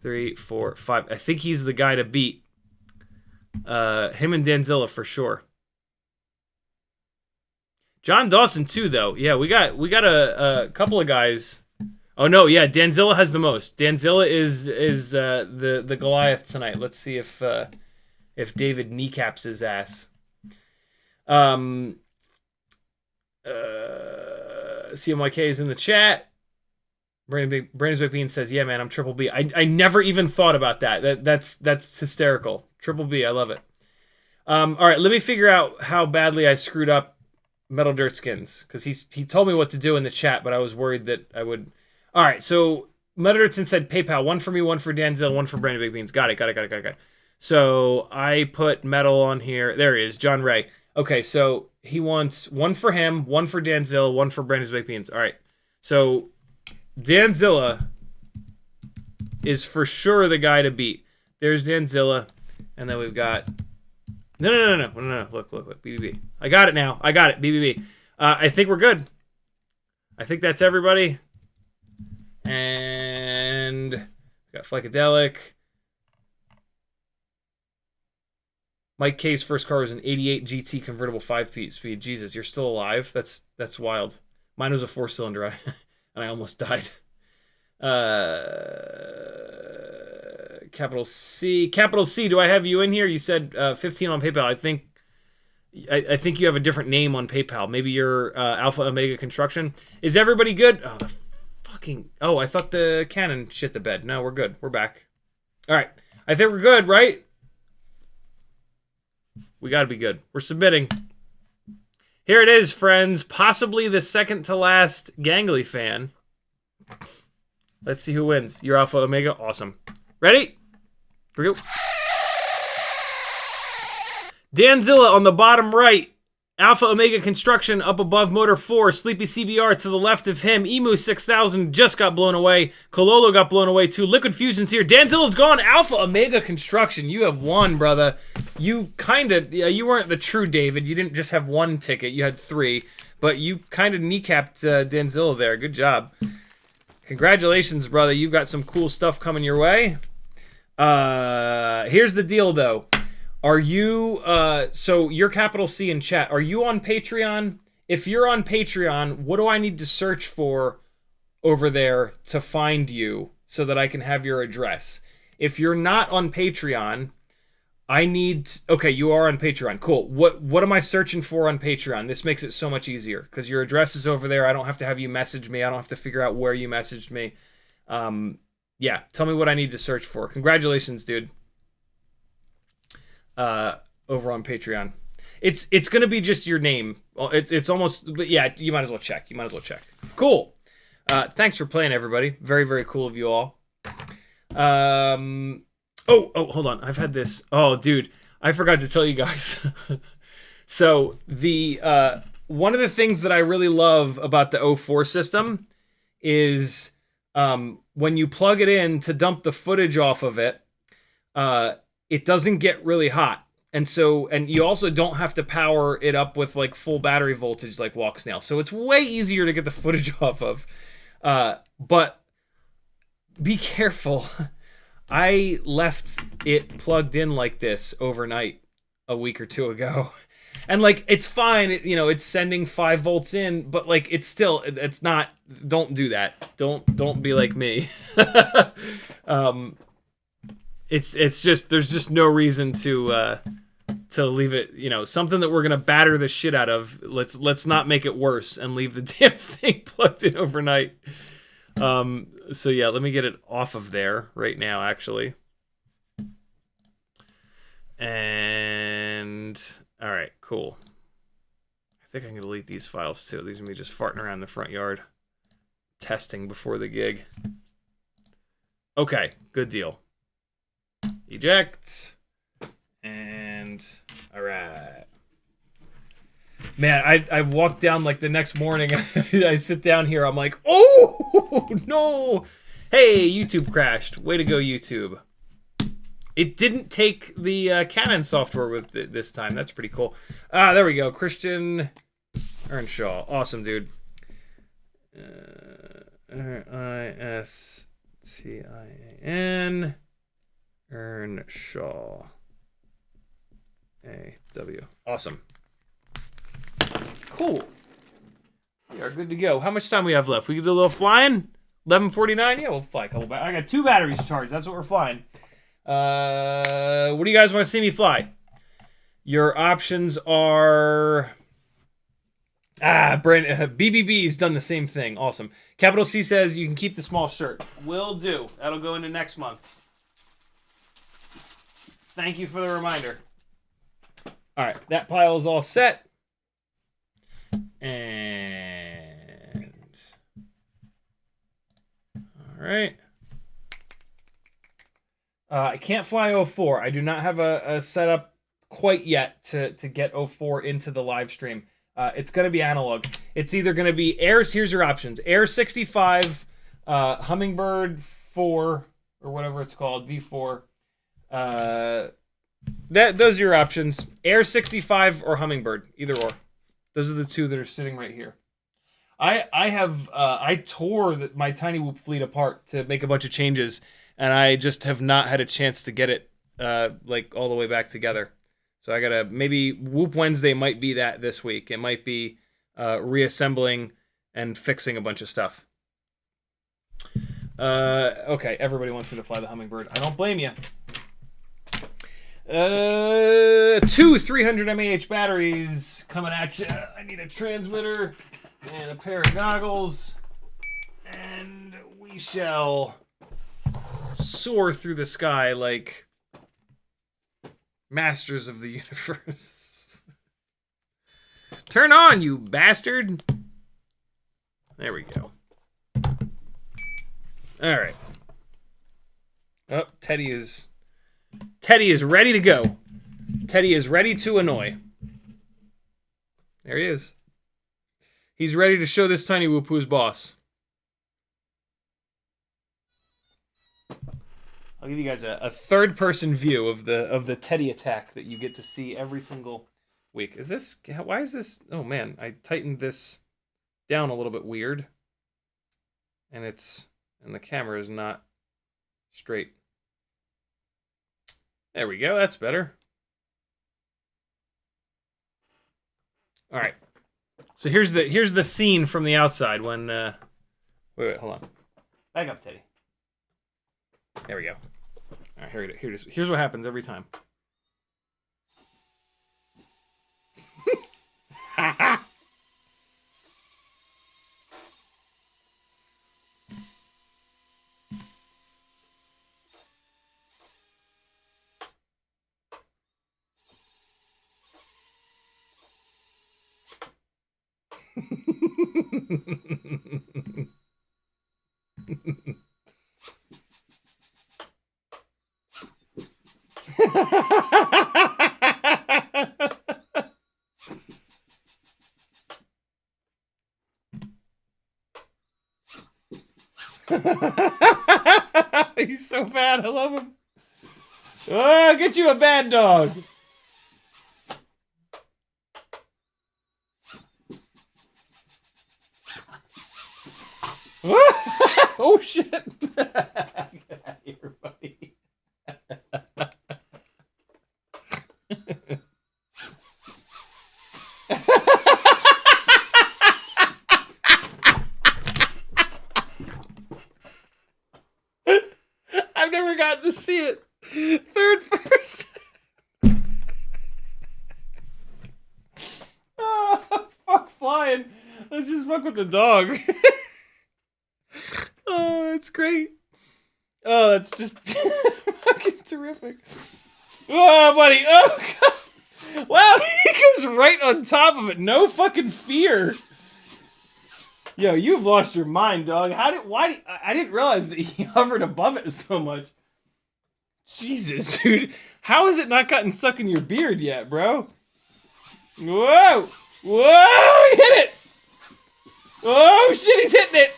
3, 4, 5. I think he's the guy to beat. Him and Danzilla for sure. John Dawson too, though. Yeah, we got a couple of guys. Oh no, yeah, Danzilla has the most. Danzilla is the Goliath tonight. Let's see if David kneecaps his ass. CMYK is in the chat. Brandon's Big Bean says, yeah, man, I'm triple B. I never even thought about that. That's hysterical. Triple B, I love it. All right, let me figure out how badly I screwed up Metal Dirt Skins, because he told me what to do in the chat, but I was worried that I would. All right, so Metal Dirt Skins said PayPal, one for me, one for Danzil, one for Brandon Big Beans. Got it. So I put Metal on here. There he is, John Ray. Okay, so he wants one for him, one for Danzilla, one for Brandon's Big Beans. All right, so Danzilla is for sure the guy to beat. There's Danzilla, and then we've got no. Look, BBB. I got it now. I got it. BBB. I think we're good. I think that's everybody. And we got Flycadelic. Mike K's first car was an 88 GT convertible 5-speed. Jesus, you're still alive? That's wild. Mine was a 4-cylinder, and I almost died. Capital C. Do I have you in here? You said 15 on PayPal. I think you have a different name on PayPal. Maybe you're Alpha Omega Construction. Is everybody good? Oh, the fucking. Oh, I thought the cannon shit the bed. No, we're good. We're back. All right. I think we're good, right? We got to be good. We're submitting. Here it is, friends. Possibly the second to last Gangly fan. Let's see who wins. You're Alpha Omega. Awesome. Ready? Here we go. Danzilla on the bottom right. Alpha Omega Construction up above Motor 4. Sleepy CBR to the left of him. Emu 6000 just got blown away. Kololo got blown away too. Liquid Fusion's here. Danzilla's gone. Alpha Omega Construction. You have won, brother. You kind of, you weren't the true David. You didn't just have one ticket. You had 3. But you kind of kneecapped Danzilla there. Good job. Congratulations, brother. You've got some cool stuff coming your way. Here's the deal, though. Are you, so you're capital C in chat. Are you on Patreon? If you're on Patreon, what do I need to search for over there to find you so that I can have your address? If you're not on Patreon, I need, okay, you are on Patreon. Cool. What am I searching for on Patreon? This makes it so much easier because your address is over there. I don't have to have you message me. I don't have to figure out where you messaged me. Yeah, tell me what I need to search for. Congratulations, dude. Over on Patreon. It's going to be just your name. It's almost, but yeah, you might as well check. Cool. Thanks for playing, everybody. Very, very cool of you all. Oh, hold on. I've had this. Oh, dude, I forgot to tell you guys. So the one of the things that I really love about the 04 system is when you plug it in to dump the footage off of it, it doesn't get really hot. And you also don't have to power it up with like full battery voltage like Walk Snail. So it's way easier to get the footage off of. But be careful. I left it plugged in like this overnight a week or 2 ago. And like, it's fine. It's sending 5 volts in, but like, it's not, don't do that. Don't be like me. It's just, there's just no reason to leave it, something that we're going to batter the shit out of. Let's not make it worse and leave the damn thing plugged in overnight. So yeah, let me get it off of there right now, actually. And all right, cool. I think I can delete these files too. These are me just farting around the front yard, testing before the gig. Okay, good deal. Eject. And all right. Man, I walked down like the next morning. I sit down here. I'm like, oh no! Hey, YouTube crashed. Way to go, YouTube. It didn't take the Canon software with it this time. That's pretty cool. There we go. Christian Earnshaw. Awesome, dude. R-I-S-T-I-A-N. Earnshaw. A-W. Awesome. Cool. We are good to go. How much time we have left? We can do a little flying? 11:49? Yeah, we'll fly a couple. I got 2 batteries charged. That's what we're flying. What do you guys want to see me fly? Your options are Ah, BBB's done the same thing. Awesome. Capital C says you can keep the small shirt. Will do. That'll go into next month. Thank you for the reminder. All right, that pile is all set. And all right. I can't fly 04. I do not have a setup quite yet to get 04 into the live stream. It's going to be analog. It's either going to be Airs. Here's your options: Air 65, Hummingbird 4, or whatever it's called, V4. Those are your options: Air 65 or Hummingbird, either or. Those are the two that are sitting right here. I tore my Cinewhoop fleet apart to make a bunch of changes, and I just have not had a chance to get it like all the way back together. So I gotta, maybe Whoop Wednesday might be that this week. It might be reassembling and fixing a bunch of stuff. Okay, everybody wants me to fly the Hummingbird. I don't blame you. 2 300 mAh batteries coming at you. I need a transmitter and a pair of goggles, and we shall soar through the sky like masters of the universe. Turn on, you bastard. There we go. All right. Oh, Teddy is ready to go. Teddy is ready to annoy. There he is. He's ready to show this Cinewhoop who's boss. I'll give you guys a third-person view of the Teddy attack that you get to see every single week. Is this... Why is this... Oh, man. I tightened this down a little bit weird. And the camera is not straight. There we go. That's better. All right. So here's the scene from the outside when wait, hold on. Back up, Teddy. There we go. All right, here's what happens every time. He's so bad. I love him. Oh, get you a bad dog. Oh shit! Get out of here, buddy. I've never gotten to see it. Third person. Oh, fuck flying. Let's just fuck with the dog. Oh, that's great. Oh, that's just fucking terrific. Oh, buddy. Oh, God. Wow, he goes right on top of it. No fucking fear. Yo, you've lost your mind, dog. I didn't realize that he hovered above it so much. Jesus, dude. How has it not gotten stuck in your beard yet, bro? Whoa. Whoa, he hit it. Oh, shit, he's hitting it.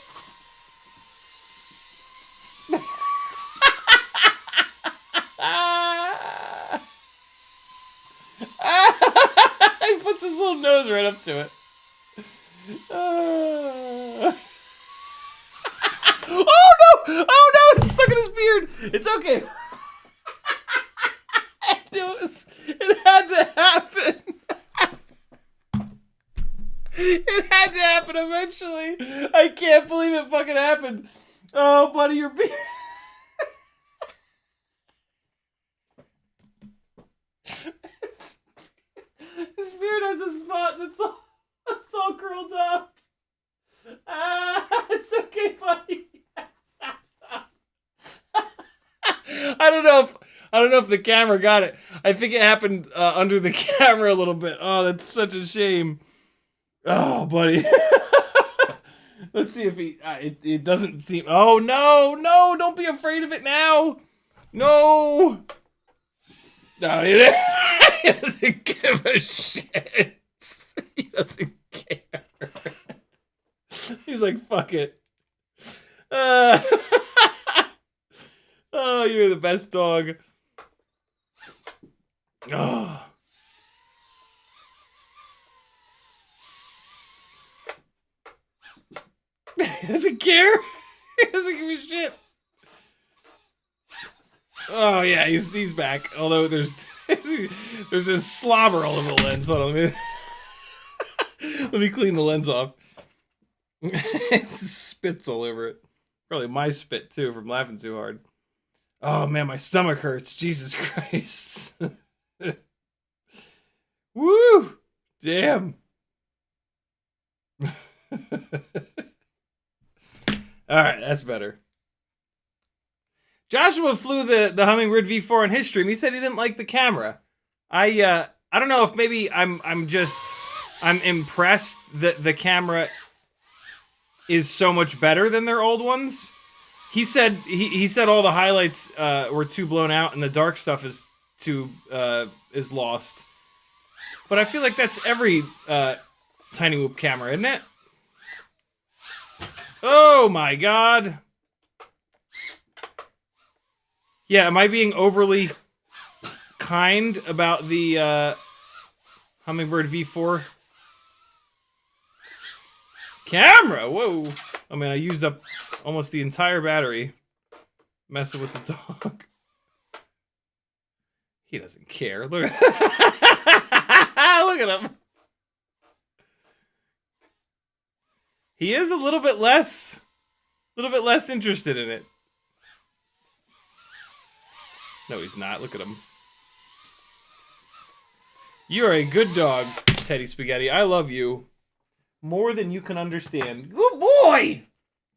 He puts his little nose right up to it. Oh no! Oh no! It's stuck in his beard. It's okay. It had to happen. It had to happen eventually. I can't believe it fucking happened. Oh, buddy, your beard. His beard has a spot that's all curled I don't know if the camera got it. I think it happened under the camera a little bit. Oh, that's such a shame. Oh, buddy. Let's see if he. It doesn't seem. Oh no, no! Don't be afraid of it now. No. No, he doesn't give a shit. He doesn't care. He's like, fuck it. Oh, you're the best dog. Oh. He doesn't care. He doesn't give a shit. Oh yeah, he's back. Although there's this slobber all over the lens. Hold on, let me clean the lens off. Spits all over it. Probably my spit too from laughing too hard. Oh man, my stomach hurts. Jesus Christ. Woo! Damn. Alright, that's better. Joshua flew the Hummingbird V4 on his stream. He said he didn't like the camera. I don't know if maybe I'm impressed that the camera is so much better than their old ones. He said he said all the highlights were too blown out and the dark stuff is lost. But I feel like that's every Cinewhoop camera, isn't it? Oh my god. Yeah, am I being overly kind about the Hummingbird V4 camera? Whoa. I mean, I used up almost the entire battery messing with the dog. He doesn't care. Look at Look at him. He is a little bit less interested in it. No, he's not. Look at him. You are a good dog, Teddy Spaghetti. I love you more than you can understand. Good boy!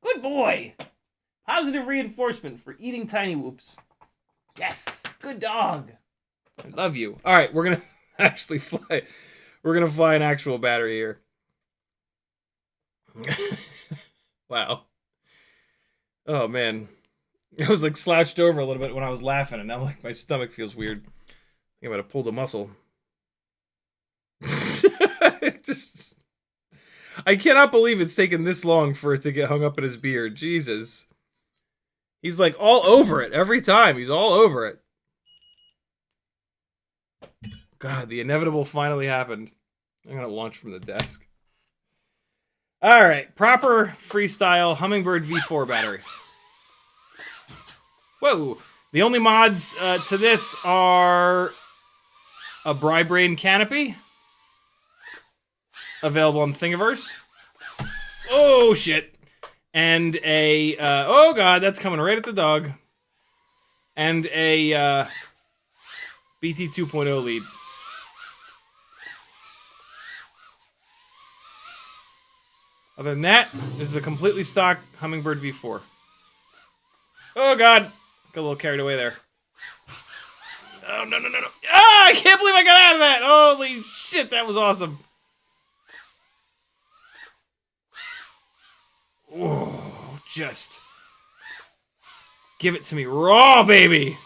Good boy! Positive reinforcement for eating Cinewhoops. Yes! Good dog! I love you. Alright, we're gonna actually fly. We're gonna fly an actual battery here. Wow. Oh, man. I was like slouched over a little bit when I was laughing, and now like my stomach feels weird. I think I might have pulled a muscle. I cannot believe it's taken this long for it to get hung up in his beard. Jesus. He's like all over it every time. He's all over it. God, the inevitable finally happened. I'm gonna launch from the desk. Alright, proper freestyle Hummingbird V4 battery. Whoa! The only mods to this are a Bri-Brain canopy, available on Thingiverse. Oh shit! And a oh god, that's coming right at the dog. And a BT 2.0 lead. Other than that, this is a completely stock Hummingbird V4. Oh god! Got a little carried away there. Oh, no. Ah, I can't believe I got out of that! Holy shit, that was awesome. Oh, just give it to me raw, baby!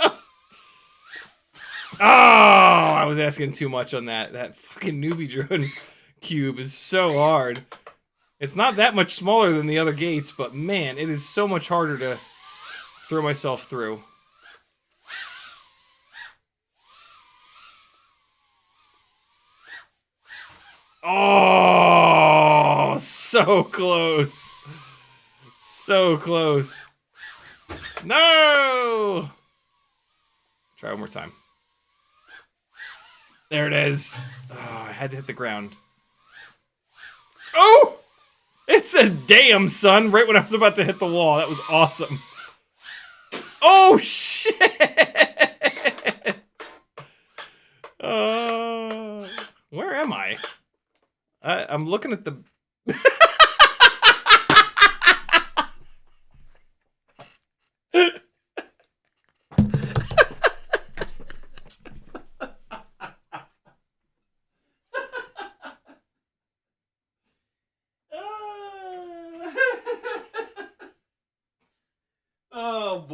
Oh, I was asking too much on that. That fucking newbie drone cube is so hard. It's not that much smaller than the other gates, but man, it is so much harder to throw myself through. Oh, so close. So close. No! Try one more time. There it is. Oh, I had to hit the ground. Oh! It says, damn, son, right when I was about to hit the wall. That was awesome. Oh, shit! Where am I? I'm looking at the...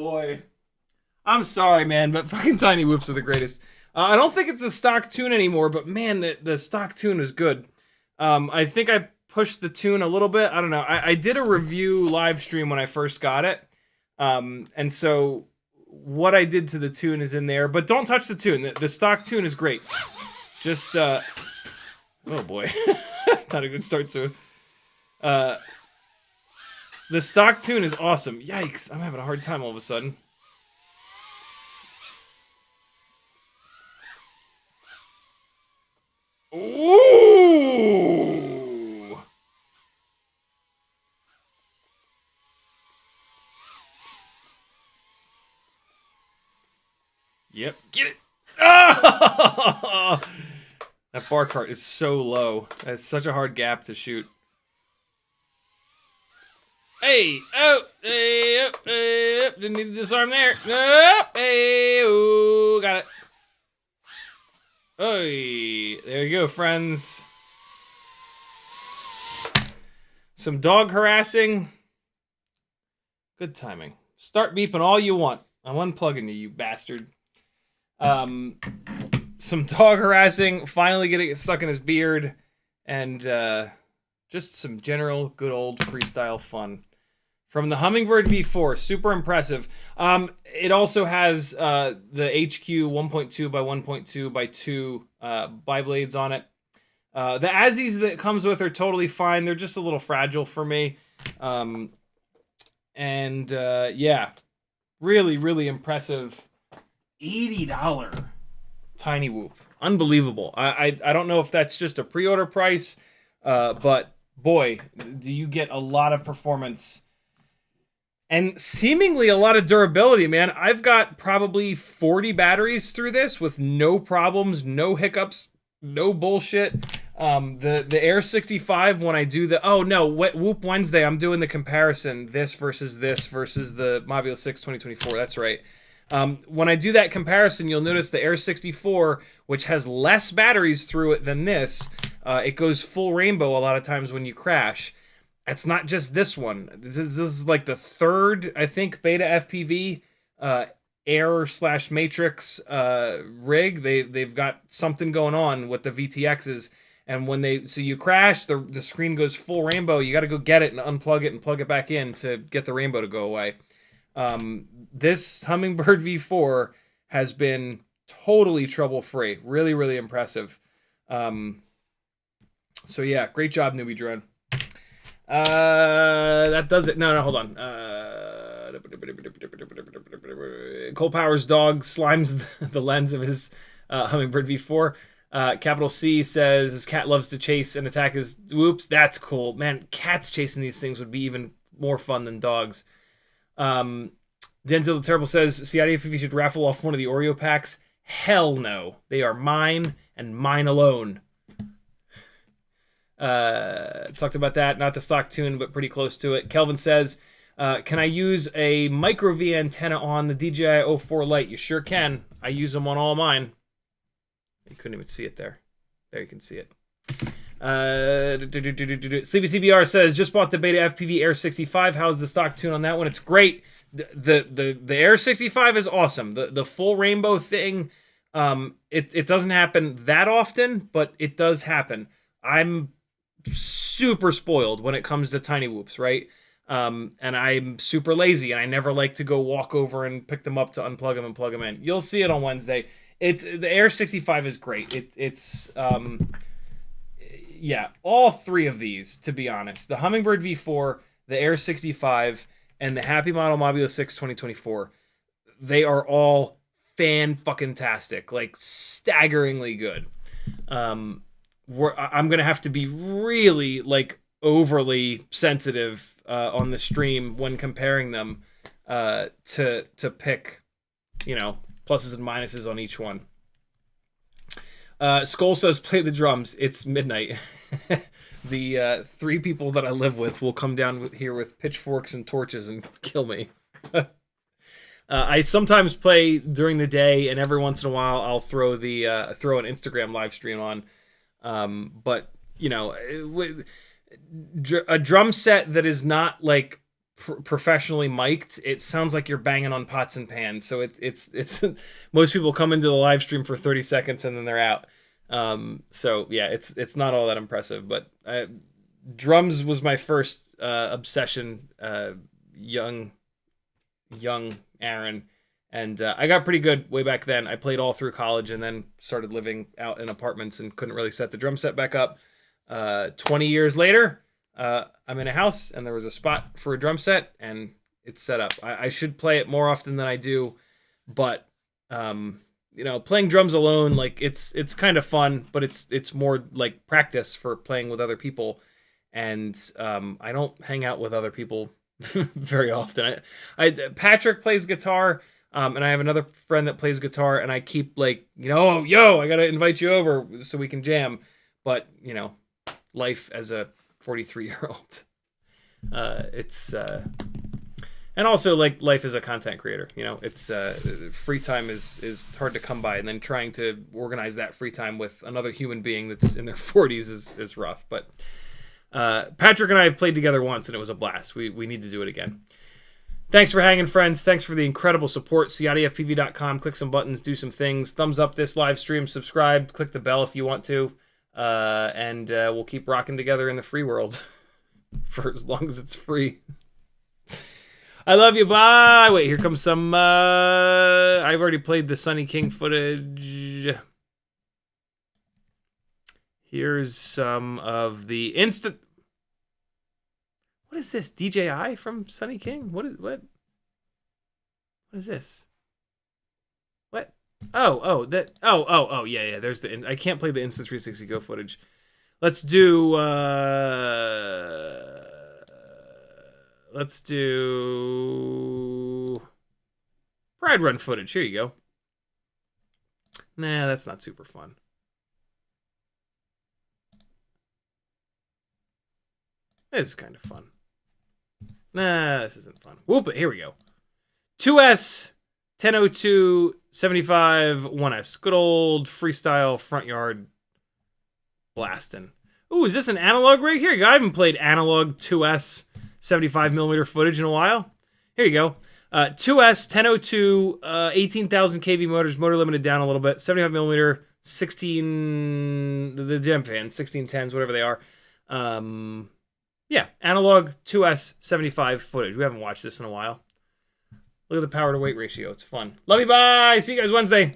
boy. I'm sorry, man, but fucking tiny whoops are the greatest. I don't think it's a stock tune anymore, but man, the stock tune is good. I think I pushed the tune a little bit. I don't know. I did a review live stream when I first got it. And so what I did to the tune is in there, but don't touch the tune. The stock tune is great. Just, oh boy. Not a good start to the stock tune is awesome. Yikes, I'm having a hard time all of a sudden. Ooh! Yep, get it! Oh! That bar cart is so low. That's such a hard gap to shoot. Hey, oh, hey, oh, hey, oh. Didn't need to disarm there. Oh, hey, oh, got it. Hey, there you go, friends. Some dog harassing. Good timing. Start beeping all you want. I'm unplugging you bastard. Some dog harassing, finally getting it stuck in his beard, and just some general good old freestyle fun. From the Hummingbird V4, super impressive. It also has the HQ 1.2 by 1.2 by 2 biblades on it. The Azzies that it comes with are totally fine. They're just a little fragile for me. Yeah, really, really impressive. $80 Tiny Whoop. Unbelievable. I don't know if that's just a pre-order price, but boy, do you get a lot of performance and seemingly a lot of durability, man. I've got probably 40 batteries through this with no problems, no hiccups, no bullshit. The Air 65, when I do the Whoop Wednesday, I'm doing the comparison, this versus the Mobula 6 2024. That's right. When I do that comparison, you'll notice the Air 64, which has less batteries through it than this, it goes full rainbow a lot of times when you crash. It's not just this one. This is like the third, I think, beta FPV Air/Matrix rig. They've got something going on with the VTXs, and when you crash, the screen goes full rainbow. You got to go get it and unplug it and plug it back in to get the rainbow to go away. This Hummingbird V4 has been totally trouble-free. Really, really impressive. So yeah, great job, Newbie Drone. That does it. No, hold on. Cole Power's dog slimes the lens of his Hummingbird V4. Capital C says his cat loves to chase and attack his whoops. That's cool. Man, cats chasing these things would be even more fun than dogs. Denzel the Terrible says, CiottiFPV should raffle off one of the Oreo packs. Hell no. They are mine and mine alone. Talked about that. Not the stock tune, but pretty close to it. Kelvin says, can I use a microvee antenna on the DJI O4 Lite? You sure can. I use them on all mine. You couldn't even see it there. There you can see it. Sleepy CBR says, just bought the Beta FPV Air 65. How's the stock tune on that one? It's great. The Air 65 is awesome. The full rainbow thing, it doesn't happen that often, but it does happen. I'm super spoiled when it comes to tiny whoops, right? And I'm super lazy, and I never like to go walk over and pick them up to unplug them and plug them in. You'll see it on Wednesday. The Air 65 is great. Yeah, all three of these, to be honest. The Hummingbird V4, the Air 65, and the Happy Model Mobula 6 2024, they are all fan-fucking-tastic. Like, staggeringly good. I'm going to have to be really, like, overly sensitive on the stream when comparing them to pick, pluses and minuses on each one. Skull says, play the drums. It's midnight. The three people that I live with will come down here with pitchforks and torches and kill me. I sometimes play during the day, and every once in a while I'll throw an Instagram live stream on. But a drum set that is not like professionally mic'd, it sounds like you're banging on pots and pans. So it's most people come into the live stream for 30 seconds and then they're out. So yeah, it's not all that impressive, but drums was my first obsession, young Aaron, and I got pretty good way back then. I played all through college and then started living out in apartments and couldn't really set the drum set back up. 20 years later, I'm in a house and there was a spot for a drum set and it's set up. I should play it more often than I do, but you know, playing drums alone, like it's kind of fun, but it's more like practice for playing with other people. And I don't hang out with other people very often. Patrick plays guitar, and I have another friend that plays guitar, and I keep like, you know, yo, I gotta invite you over so we can jam. But you know, life as a 43-year-old, and also like life as a content creator, you know, it's free time is hard to come by, and then trying to organize that free time with another human being that's in their 40s is rough. But Patrick and I have played together once and it was a blast. We need to do it again. Thanks for hanging, friends. Thanks for the incredible support. CiottiFPV.com. Click some buttons, do some things. Thumbs up this live stream, subscribe, click the bell if you want to, and we'll keep rocking together in the free world for as long as it's free. I love you. Bye. Wait, here comes some. I've already played the Sunny King footage. Here's some of the instant. What is this? DJI from Sunny King? What is this? What? Oh, yeah. There's the. I can't play the Instant 360 Go footage. Let's do. Let's do Pride Run footage. Here you go. Nah, that's not super fun. This is kind of fun. Nah, this isn't fun. Whoop it. Here we go. 2S, 1002, 75, 1S. Good old freestyle front yard blasting. Ooh, is this an analog rig? Here you go. I haven't played analog 2S 75mm footage in a while. Here you go. 2S, 1002, 18,000 kV motors, motor limited down a little bit. 75mm, 16, the gem fan, 1610s, whatever they are. Yeah, analog 2S 75 footage. We haven't watched this in a while. Look at the power to weight ratio. It's fun. Love you. Bye. See you guys Wednesday.